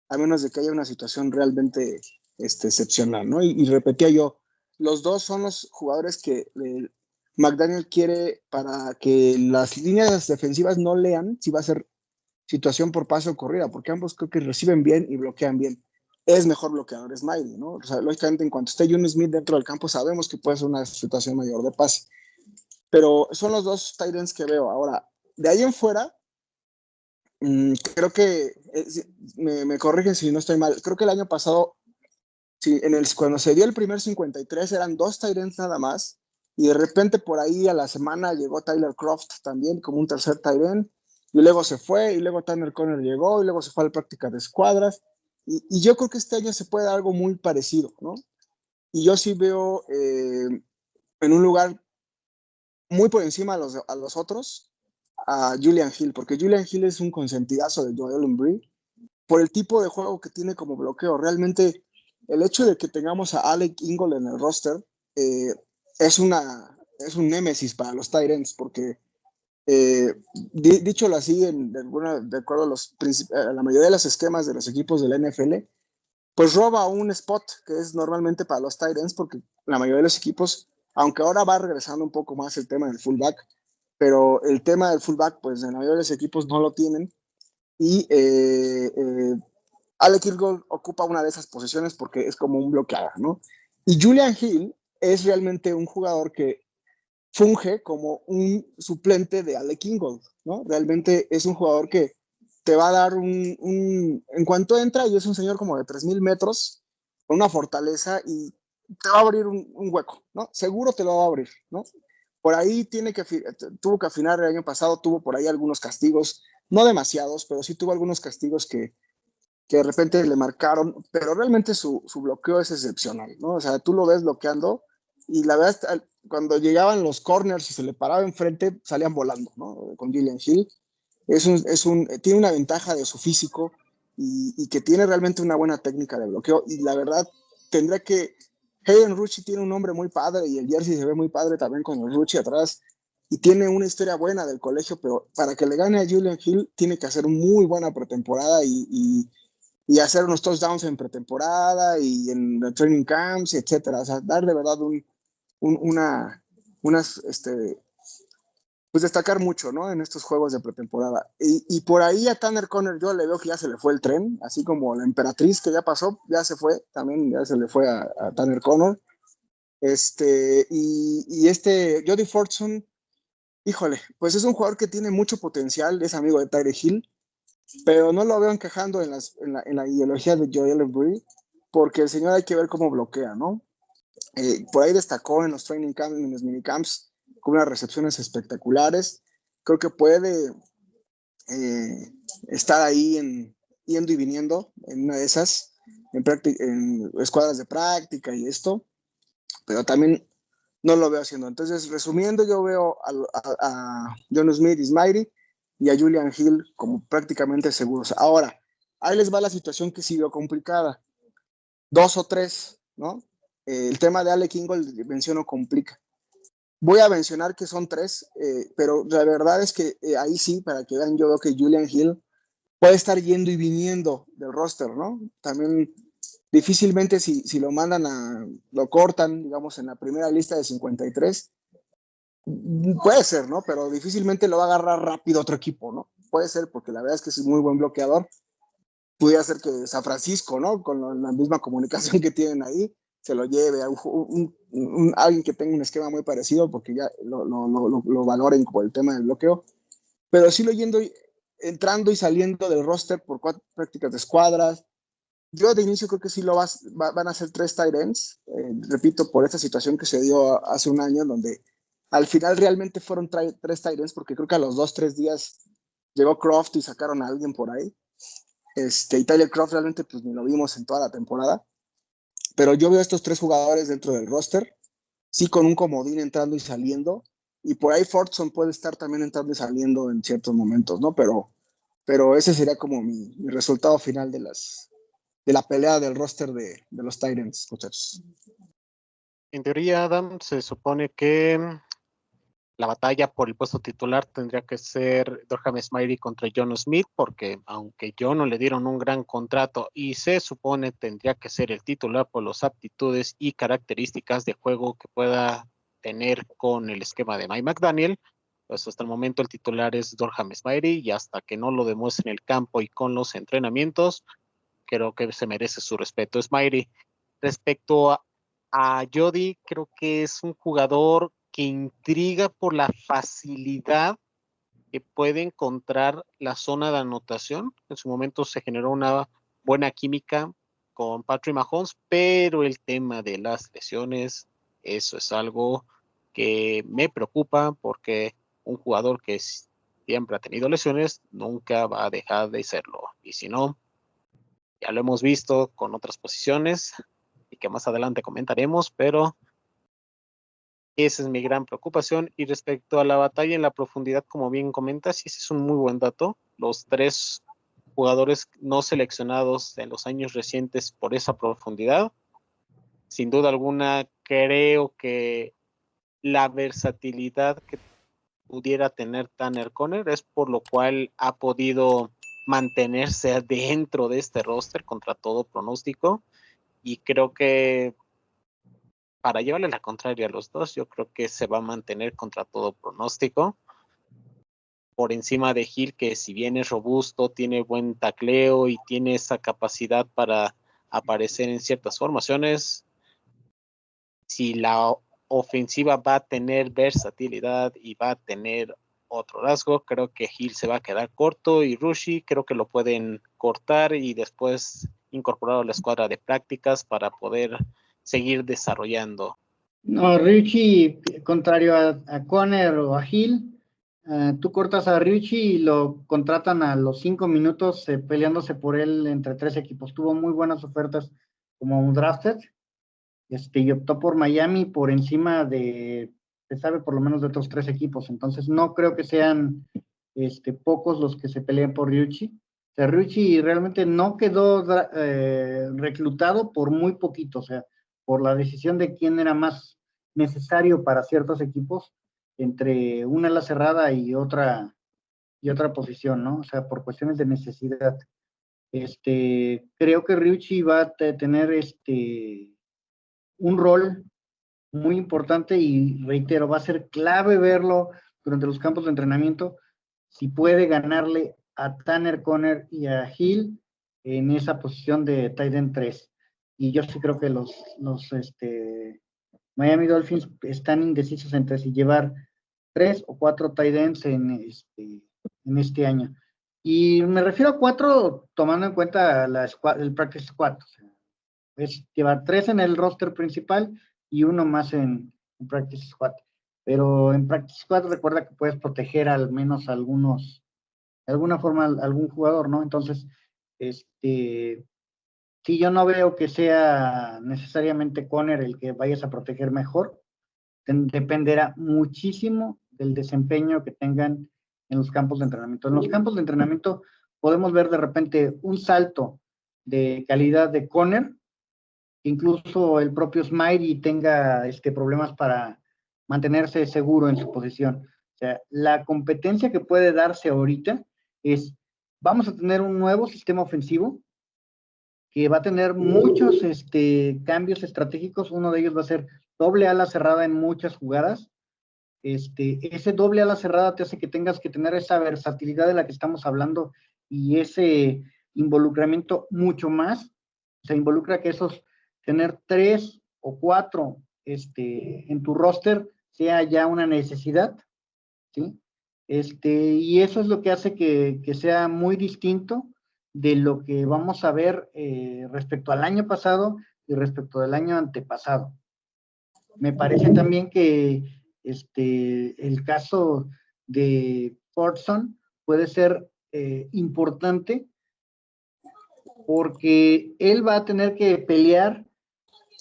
a menos de que haya una situación realmente excepcional, ¿no? Y repetía yo, los dos son los jugadores que McDaniel quiere para que las líneas defensivas no lean si va a ser situación por pase o corrida, porque ambos creo que reciben bien y bloquean bien. Es mejor bloqueador Smiley, ¿no? O sea, lógicamente, en cuanto esté John Smith dentro del campo, sabemos que puede ser una situación mayor de pase. Pero son los dos tight ends que veo. Ahora, de ahí en fuera, creo que, me corrigen si no estoy mal, creo que el año pasado, sí, cuando se dio el primer 53, eran 2 tight ends nada más, y de repente por ahí a la semana llegó Tyler Croft también como un tercer tight end, y luego se fue, y luego Tanner Conner llegó, y luego se fue a la práctica de escuadras, y yo creo que este año se puede dar algo muy parecido, ¿no? Y yo sí veo en un lugar muy por encima a los otros, a Julian Hill, porque Julian Hill es un consentidazo de Joel Embiid por el tipo de juego que tiene como bloqueo. Realmente, el hecho de que tengamos a Alec Ingold en el roster es un némesis para los tight ends, porque dicholo así, de acuerdo a la mayoría de los esquemas de los equipos de la NFL, pues roba un spot que es normalmente para los tight ends, porque la mayoría de los equipos, aunque ahora va regresando un poco más el tema del fullback, pero el tema del fullback, pues en la mayoría de los equipos no lo tienen, y Alec Ingold ocupa una de esas posiciones porque es como un bloqueador, ¿no? Y Julian Hill es realmente un jugador que funge como un suplente de Alec Ingold, ¿no? Realmente es un jugador que te va a dar en cuanto entra, y es un señor como de 3,000 metros, con una fortaleza, y te va a abrir un hueco, ¿no? Seguro te lo va a abrir, ¿no? Por ahí tuvo que afinar el año pasado, tuvo por ahí algunos castigos, no demasiados, pero sí tuvo algunos castigos que de repente le marcaron, pero realmente su bloqueo es excepcional, ¿no? O sea, tú lo ves bloqueando, y la verdad, cuando llegaban los corners y se le paraba enfrente, salían volando, ¿no? Con Julian Hill. Tiene una ventaja de su físico, y que tiene realmente una buena técnica de bloqueo, y la verdad, Hayden Rucci tiene un nombre muy padre, y el jersey se ve muy padre también con el Rucci atrás, y tiene una historia buena del colegio, pero para que le gane a Julian Hill, tiene que hacer una muy buena pretemporada, y hacer unos touchdowns en pretemporada y en training camps, etcétera. O sea, dar de verdad pues destacar mucho, ¿no? En estos juegos de pretemporada. Y por ahí a Tanner Conner yo le veo que ya se le fue el tren, así como la emperatriz que ya pasó, ya se fue, también ya se le fue a Tanner Conner. Jody Fortson, híjole, pues es un jugador que tiene mucho potencial, es amigo de Tyreek Hill, pero no lo veo encajando en la ideología de Joel Embiid, porque el señor hay que ver cómo bloquea, ¿no? Por ahí destacó en los training camps, en los minicamps, con unas recepciones espectaculares. Creo que puede estar ahí yendo y viniendo en una de esas, en escuadras de práctica y esto, pero también no lo veo haciendo. Entonces, resumiendo, yo veo a John Smith y Smythe y a Julian Hill como prácticamente seguros. Ahora, ahí les va la situación que sí veo complicada. 2 o 3, ¿no? El tema de Alec Ingold, menciono, complica. Voy a mencionar que son 3, pero la verdad es que ahí sí, para que vean, yo veo que Julian Hill puede estar yendo y viniendo del roster, ¿no? También difícilmente si lo lo cortan, digamos, en la primera lista de 53, puede ser, ¿no? Pero difícilmente lo va a agarrar rápido otro equipo, ¿no? Puede ser, porque la verdad es que es muy buen bloqueador. Pudiera ser que San Francisco, ¿no? Con la misma comunicación que tienen ahí, se lo lleve a alguien que tenga un esquema muy parecido, porque ya lo valoren como el tema del bloqueo. Pero sí entrando y saliendo del roster por 4 prácticas de escuadras. Yo de inicio creo que sí van a ser 3 tight ends, repito, por esta situación que se dio hace un año, donde al final realmente fueron 3 tight ends, porque creo que a los 2-3 días llegó Croft y sacaron a alguien por ahí. Y Tyler Croft realmente pues ni lo vimos en toda la temporada. Pero yo veo a estos 3 jugadores dentro del roster, sí con un comodín entrando y saliendo, y por ahí Fortson puede estar también entrando y saliendo en ciertos momentos, ¿no? Pero ese sería como mi resultado final de la pelea del roster de los Titans, muchachos. En teoría, Adam, se supone que la batalla por el puesto titular tendría que ser Durham Smythe contra John Smith, porque aunque John no le dieron un gran contrato y se supone tendría que ser el titular por las aptitudes y características de juego que pueda tener con el esquema de Mike McDaniel, pues hasta el momento el titular es Durham Smythe, y hasta que no lo demuestre en el campo y con los entrenamientos, creo que se merece su respeto Smythe. Respecto a Jody, creo que es un jugador que intriga por la facilidad que puede encontrar la zona de anotación. En su momento se generó una buena química con Patrick Mahomes, pero el tema de las lesiones, eso es algo que me preocupa, porque un jugador que siempre ha tenido lesiones nunca va a dejar de serlo. Y si no, ya lo hemos visto con otras posiciones y que más adelante comentaremos, pero esa es mi gran preocupación. Y respecto a la batalla en la profundidad, como bien comentas, ese es un muy buen dato. Los 3 jugadores no seleccionados en los años recientes por esa profundidad, sin duda alguna, creo que la versatilidad que pudiera tener Tanner Conner es por lo cual ha podido mantenerse dentro de este roster contra todo pronóstico, y creo que para llevarle la contraria a los dos, yo creo que se va a mantener contra todo pronóstico por encima de Hill, que si bien es robusto, tiene buen tacleo y tiene esa capacidad para aparecer en ciertas formaciones. Si la ofensiva va a tener versatilidad y va a tener otro rasgo, creo que Hill se va a quedar corto, y Rushy creo que lo pueden cortar y después incorporar a la escuadra de prácticas para poder seguir desarrollando. No, Richie, contrario a Conner o a Hill, tú cortas a Richie y lo contratan a los 5 minutos peleándose por él entre 3 equipos. Tuvo muy buenas ofertas como un drafted, y optó por Miami por encima se sabe, por lo menos de otros 3 equipos. Entonces no creo que sean pocos los que se peleen por Richie. O sea, Richie realmente no quedó reclutado por muy poquito, o sea, por la decisión de quién era más necesario para ciertos equipos entre una ala cerrada y otra posición, ¿no? O sea, por cuestiones de necesidad. Creo que Richie va a tener un rol muy importante, y reitero, va a ser clave verlo durante los campos de entrenamiento si puede ganarle a Tanner Conner y a Hill en esa posición de tight end 3. Y yo sí creo que los Miami Dolphins están indecisos entre si llevar 3 o 4 tight ends en este año. Y me refiero a 4 tomando en cuenta el practice squad. O sea, es llevar 3 en el roster principal y 1 más en practice squad. Pero en practice squad recuerda que puedes proteger al menos de alguna forma algún jugador, ¿no? Entonces, sí, yo no veo que sea necesariamente Conner el que vayas a proteger mejor. Dependerá muchísimo del desempeño que tengan en los campos de entrenamiento. En los campos de entrenamiento podemos ver de repente un salto de calidad de Conner, incluso el propio Smythe tenga problemas para mantenerse seguro en su posición. O sea, la competencia que puede darse ahorita es, vamos a tener un nuevo sistema ofensivo que va a tener muchos cambios estratégicos. Uno de ellos va a ser doble ala cerrada en muchas jugadas. Ese doble ala cerrada te hace que tengas que tener esa versatilidad de la que estamos hablando y ese involucramiento mucho más. Se involucra que tener 3 o 4 en tu roster sea ya una necesidad, ¿sí? Y eso es lo que hace que sea muy distinto de lo que vamos a ver respecto al año pasado y respecto del año antepasado. Me parece también que el caso de Fortson puede ser importante porque él va a tener que pelear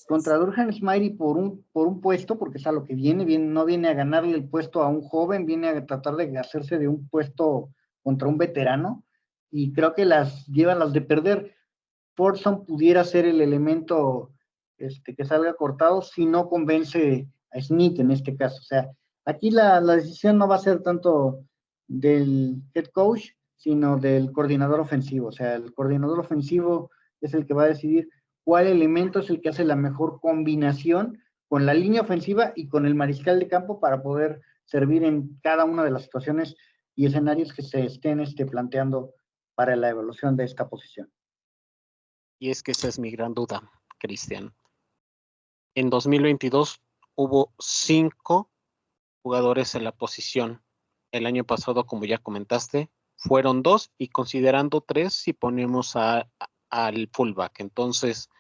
contra Durham Smythe por un puesto, porque es a lo que viene, no viene a ganarle el puesto a un joven, viene a tratar de hacerse de un puesto contra un veterano, y creo que lleva las de perder. Fortson pudiera ser el elemento que salga cortado si no convence a Smith en este caso. O sea, aquí la decisión no va a ser tanto del head coach, sino del coordinador ofensivo. O sea, el coordinador ofensivo es el que va a decidir cuál elemento es el que hace la mejor combinación con la línea ofensiva y con el mariscal de campo para poder servir en cada una de las situaciones y escenarios que se estén planteando para la evaluación de esta posición. Y es que esa es mi gran duda, Cristian. En 2022 hubo 5 jugadores en la posición. El año pasado, como ya comentaste, fueron 2 y considerando 3 si ponemos al fullback. Entonces,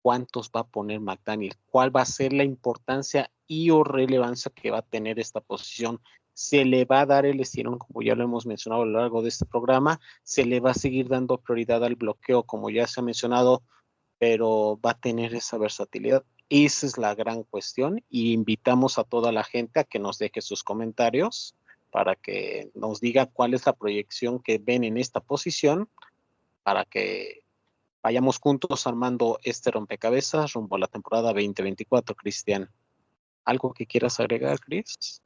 ¿cuántos va a poner McDaniel? ¿Cuál va a ser la importancia y o relevancia que va a tener esta posición? ¿Se le va a dar el estirón, como ya lo hemos mencionado a lo largo de este programa? ¿Se le va a seguir dando prioridad al bloqueo, como ya se ha mencionado, pero va a tener esa versatilidad? Esa es la gran cuestión y invitamos a toda la gente a que nos deje sus comentarios para que nos diga cuál es la proyección que ven en esta posición para que vayamos juntos armando este rompecabezas rumbo a la temporada 2024, Cristian. ¿Algo que quieras agregar, Chris?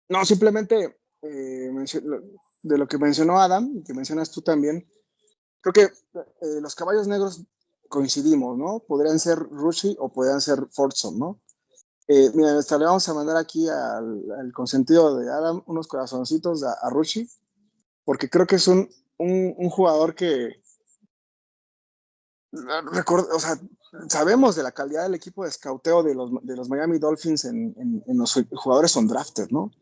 No, simplemente de lo que mencionó Adam, que mencionas tú también, creo que los caballos negros coincidimos, ¿no? Podrían ser Rushi o podrían ser Fortson, ¿no? Mira, le vamos a mandar aquí al consentido de Adam unos corazoncitos a Rushi, porque creo que es un jugador que o sea, sabemos de la calidad del equipo de escauteo de los Miami Dolphins en los jugadores undrafted, ¿no?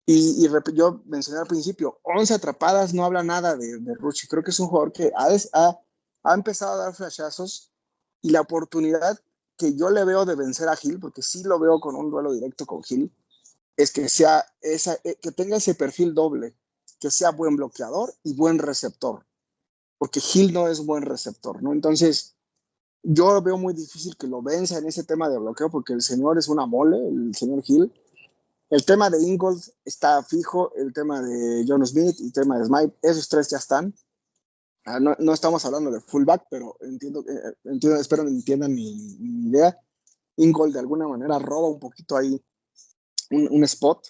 Y yo mencioné al principio, 11 atrapadas, no habla nada de Rushi. Creo que es un jugador que ha empezado a dar flashazos y la oportunidad que yo le veo de vencer a Hill, porque sí lo veo con un duelo directo con Hill, es que que tenga ese perfil doble, que sea buen bloqueador y buen receptor, porque Hill no es buen receptor, ¿no? Entonces, yo veo muy difícil que lo venza en ese tema de bloqueo, porque el señor es una mole, el señor Hill. El tema de Ingold está fijo, el tema de John Smith y el tema de Smythe, esos 3 ya están. No estamos hablando de fullback, pero espero que entiendan mi idea. Ingold de alguna manera roba un poquito ahí un spot.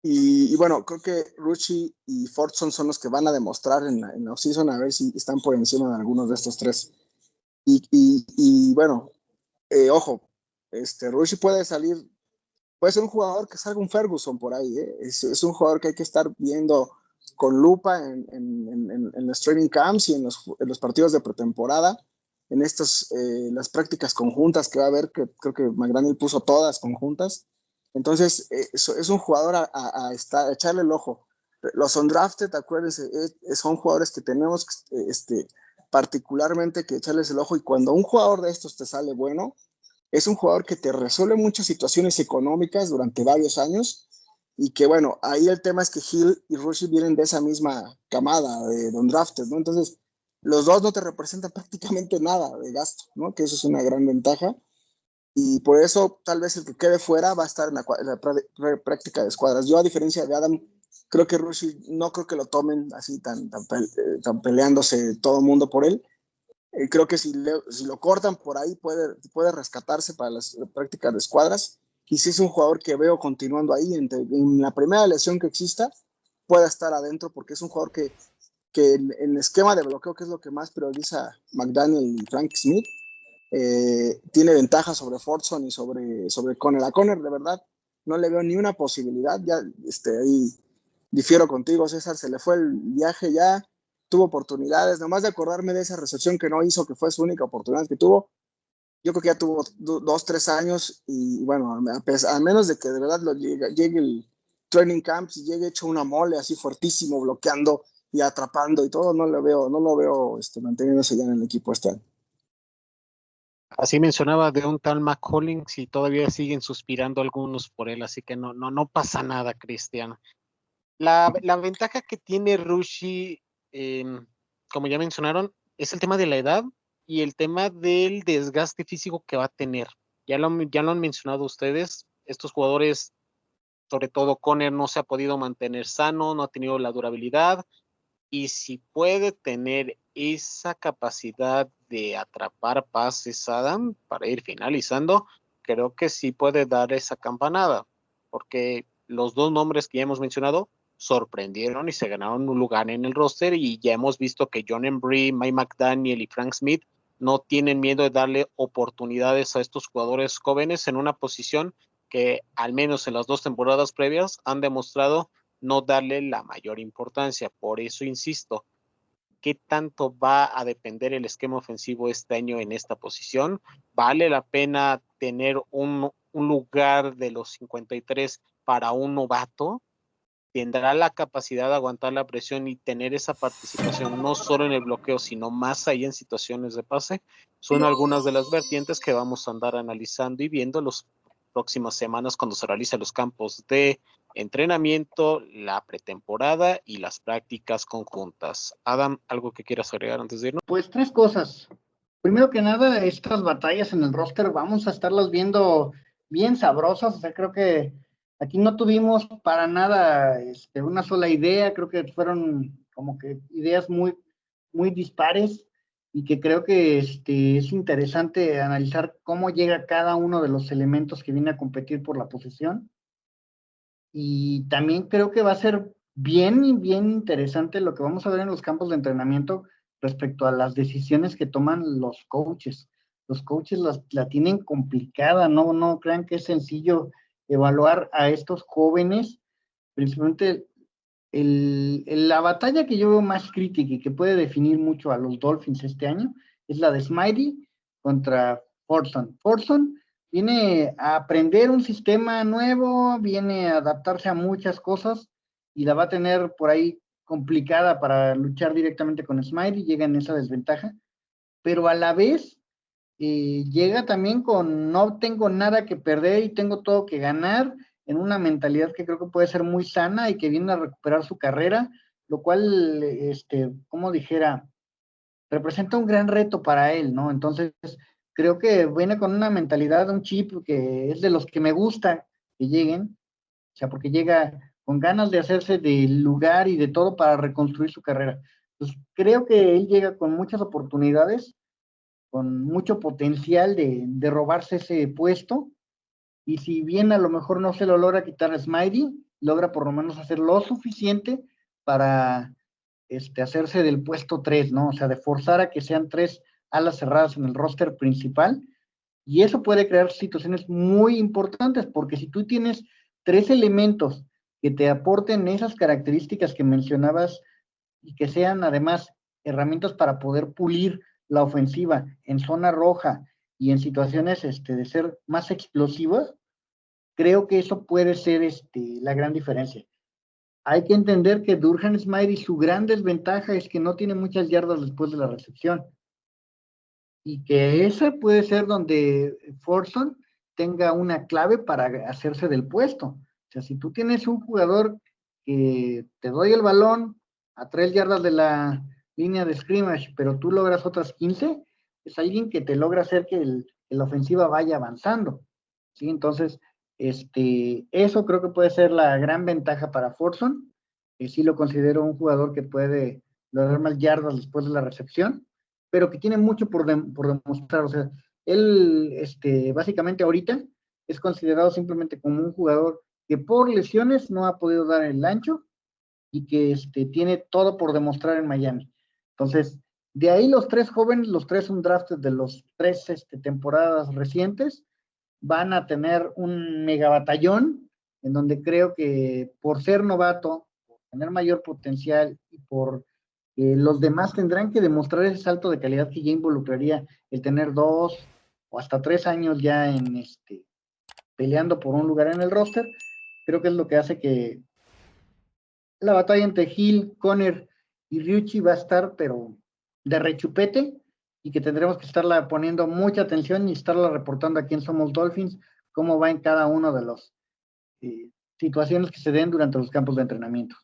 Y bueno, creo que Rushi y Fortson son los que van a demostrar en la offseason a ver si están por encima de algunos de estos 3. Y bueno, ojo, Rushi puede ser un jugador que salga un Ferguson por ahí, ¿eh? Es un jugador que hay que estar viendo con lupa en los training camps y en los partidos de pretemporada, en las prácticas conjuntas que va a haber, que creo que McDaniel puso todas conjuntas. Entonces, es un jugador a echarle el ojo. Los undrafted, acuérdense, son jugadores que tenemos particularmente que echarles el ojo, y cuando un jugador de estos te sale bueno, es un jugador que te resuelve muchas situaciones económicas durante varios años, y que bueno, ahí el tema es que Hill y Rushi vienen de esa misma camada de undrafted, ¿no? Entonces, los dos no te representan prácticamente nada de gasto, ¿no? Que eso es una gran ventaja, y por eso tal vez el que quede fuera va a estar en la práctica de escuadras. Yo, a diferencia de Adam, creo que Rushi no creo que lo tomen así tan peleándose todo el mundo por él. Creo que si lo cortan por ahí puede rescatarse para las prácticas de escuadras, y sí es un jugador que veo continuando ahí, en la primera lesión que exista, pueda estar adentro, porque es un jugador que en esquema de bloqueo, que es lo que más prioriza McDaniel y Frank Smith, tiene ventaja sobre Fortson y sobre Conner. A Conner, de verdad, no le veo ni una posibilidad. Ya ahí difiero contigo, César, se le fue el viaje ya, tuvo oportunidades, nomás de acordarme de esa recepción que no hizo, que fue su única oportunidad que tuvo. Yo creo que ya tuvo 2, 3 años y bueno, a menos de que de verdad llegue el training camp y llegue hecho una mole así fuertísimo, bloqueando y atrapando y todo, no lo veo manteniéndose ya en el equipo este año. Así mencionaba de un tal McCollins y todavía siguen suspirando algunos por él, así que no pasa nada, Cristiano. La ventaja que tiene Rushy, como ya mencionaron, es el tema de la edad y el tema del desgaste físico que va a tener. Ya lo han mencionado ustedes, estos jugadores, sobre todo Conner, no se ha podido mantener sano, no ha tenido la durabilidad, y si puede tener esa capacidad de atrapar pases, Adam, para ir finalizando, creo que sí puede dar esa campanada, porque los dos nombres que ya hemos mencionado sorprendieron y se ganaron un lugar en el roster, y ya hemos visto que John Embry, Mike McDaniel y Frank Smith no tienen miedo de darle oportunidades a estos jugadores jóvenes en una posición que al menos en las 2 temporadas previas han demostrado no darle la mayor importancia. Por eso insisto, ¿qué tanto va a depender el esquema ofensivo este año en esta posición? ¿Vale la pena tener un lugar de los 53 para un novato? ¿Tendrá la capacidad de aguantar la presión y tener esa participación no solo en el bloqueo, sino más allá en situaciones de pase? Son algunas de las vertientes que vamos a andar analizando y viendo las próximas semanas cuando se realicen los campos de entrenamiento, la pretemporada y las prácticas conjuntas. Adam, ¿algo que quieras agregar antes de irnos? Pues 3 cosas. Primero que nada, estas batallas en el roster vamos a estarlas viendo bien sabrosas. O sea, creo que aquí no tuvimos para nada una sola idea. Creo que fueron como que ideas muy, muy dispares y que creo que es interesante analizar cómo llega cada uno de los elementos que viene a competir por la posición. Y también creo que va a ser bien interesante lo que vamos a ver en los campos de entrenamiento respecto a las decisiones que toman los coaches. Los coaches la tienen complicada, no crean que es sencillo evaluar a estos jóvenes, principalmente la batalla que yo veo más crítica y que puede definir mucho a los Dolphins este año es la de Smiley contra Fortson. Fortson viene a aprender un sistema nuevo, viene a adaptarse a muchas cosas y la va a tener por ahí complicada para luchar directamente con Smiley, llega en esa desventaja, pero a la vez llega también con no tengo nada que perder y tengo todo que ganar, en una mentalidad que creo que puede ser muy sana y que viene a recuperar su carrera, lo cual, como dijera, representa un gran reto para él, ¿no? Entonces, creo que viene con una mentalidad, un chip que es de los que me gusta que lleguen, o sea, porque llega con ganas de hacerse del lugar y de todo para reconstruir su carrera. Pues creo que él llega con muchas oportunidades, con mucho potencial de robarse ese puesto, y si bien a lo mejor no se lo logra quitar a Smiley, logra por lo menos hacer lo suficiente para hacerse del puesto 3, ¿no? O sea, de forzar a que sean 3 alas cerradas en el roster principal, y eso puede crear situaciones muy importantes, porque si tú tienes 3 elementos que te aporten esas características que mencionabas y que sean además herramientas para poder pulir la ofensiva en zona roja y en situaciones de ser más explosivas, creo que eso puede ser la gran diferencia. Hay que entender que Durham Smiley, su gran desventaja es que no tiene muchas yardas después de la recepción, y que esa puede ser donde Fortson tenga una clave para hacerse del puesto. O sea, si tú tienes un jugador que te doy el balón a 3 yardas de la línea de scrimmage, pero tú logras otras 15, es alguien que te logra hacer que la ofensiva vaya avanzando, ¿sí? Entonces, eso creo que puede ser la gran ventaja para Fortson, que sí lo considero un jugador que puede lograr más yardas después de la recepción, pero que tiene mucho por demostrar. O sea, él, básicamente ahorita es considerado simplemente como un jugador que por lesiones no ha podido dar el ancho y que tiene todo por demostrar en Miami. Entonces, de ahí los tres jóvenes, los tres undrafted de los tres temporadas recientes, van a tener un mega batallón en donde creo que por ser novato, por tener mayor potencial y por los demás tendrán que demostrar ese salto de calidad que ya involucraría el tener 2 o hasta 3 años ya en peleando por un lugar en el roster. Creo que es lo que hace que la batalla entre Hill, Conner y Ryuchi va a estar, pero de rechupete, y que tendremos que estarla poniendo mucha atención y estarla reportando aquí en Somos Dolphins, cómo va en cada uno de las situaciones que se den durante los campos de entrenamiento.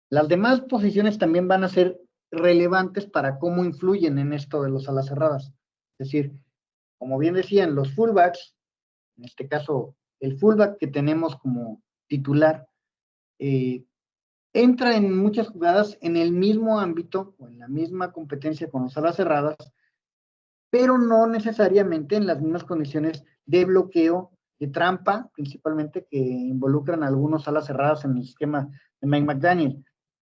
Las demás posiciones también van a ser relevantes para cómo influyen en esto de los alas cerradas. Es decir, como bien decían, los fullbacks, en este caso, el fullback que tenemos como titular, entra en muchas jugadas en el mismo ámbito o en la misma competencia con los alas cerradas, pero no necesariamente en las mismas condiciones de bloqueo, de trampa, principalmente que involucran a algunos alas cerradas en el esquema de Mike McDaniel.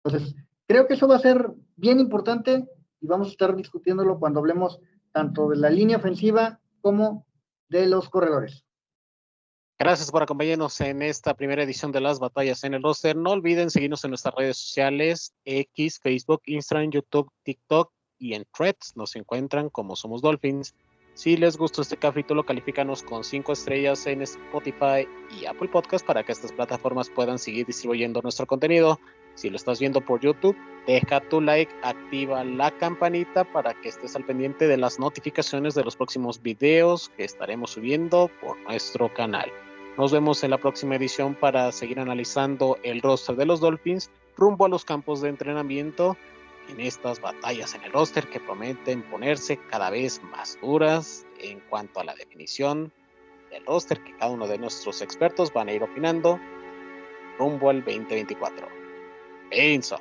Entonces, creo que eso va a ser bien importante y vamos a estar discutiéndolo cuando hablemos tanto de la línea ofensiva como de los corredores. Gracias por acompañarnos en esta primera edición de las batallas en el roster. No olviden seguirnos en nuestras redes sociales, X, Facebook, Instagram, YouTube, TikTok y en Threads. Nos encuentran como Somos Dolphins. Si les gustó este capítulo, califícanos con 5 estrellas en Spotify y Apple Podcast para que estas plataformas puedan seguir distribuyendo nuestro contenido. Si lo estás viendo por YouTube, deja tu like, activa la campanita para que estés al pendiente de las notificaciones de los próximos videos que estaremos subiendo por nuestro canal. Nos vemos en la próxima edición para seguir analizando el roster de los Dolphins rumbo a los campos de entrenamiento en estas batallas en el roster que prometen ponerse cada vez más duras en cuanto a la definición del roster que cada uno de nuestros expertos van a ir opinando rumbo al 2024. Pienso.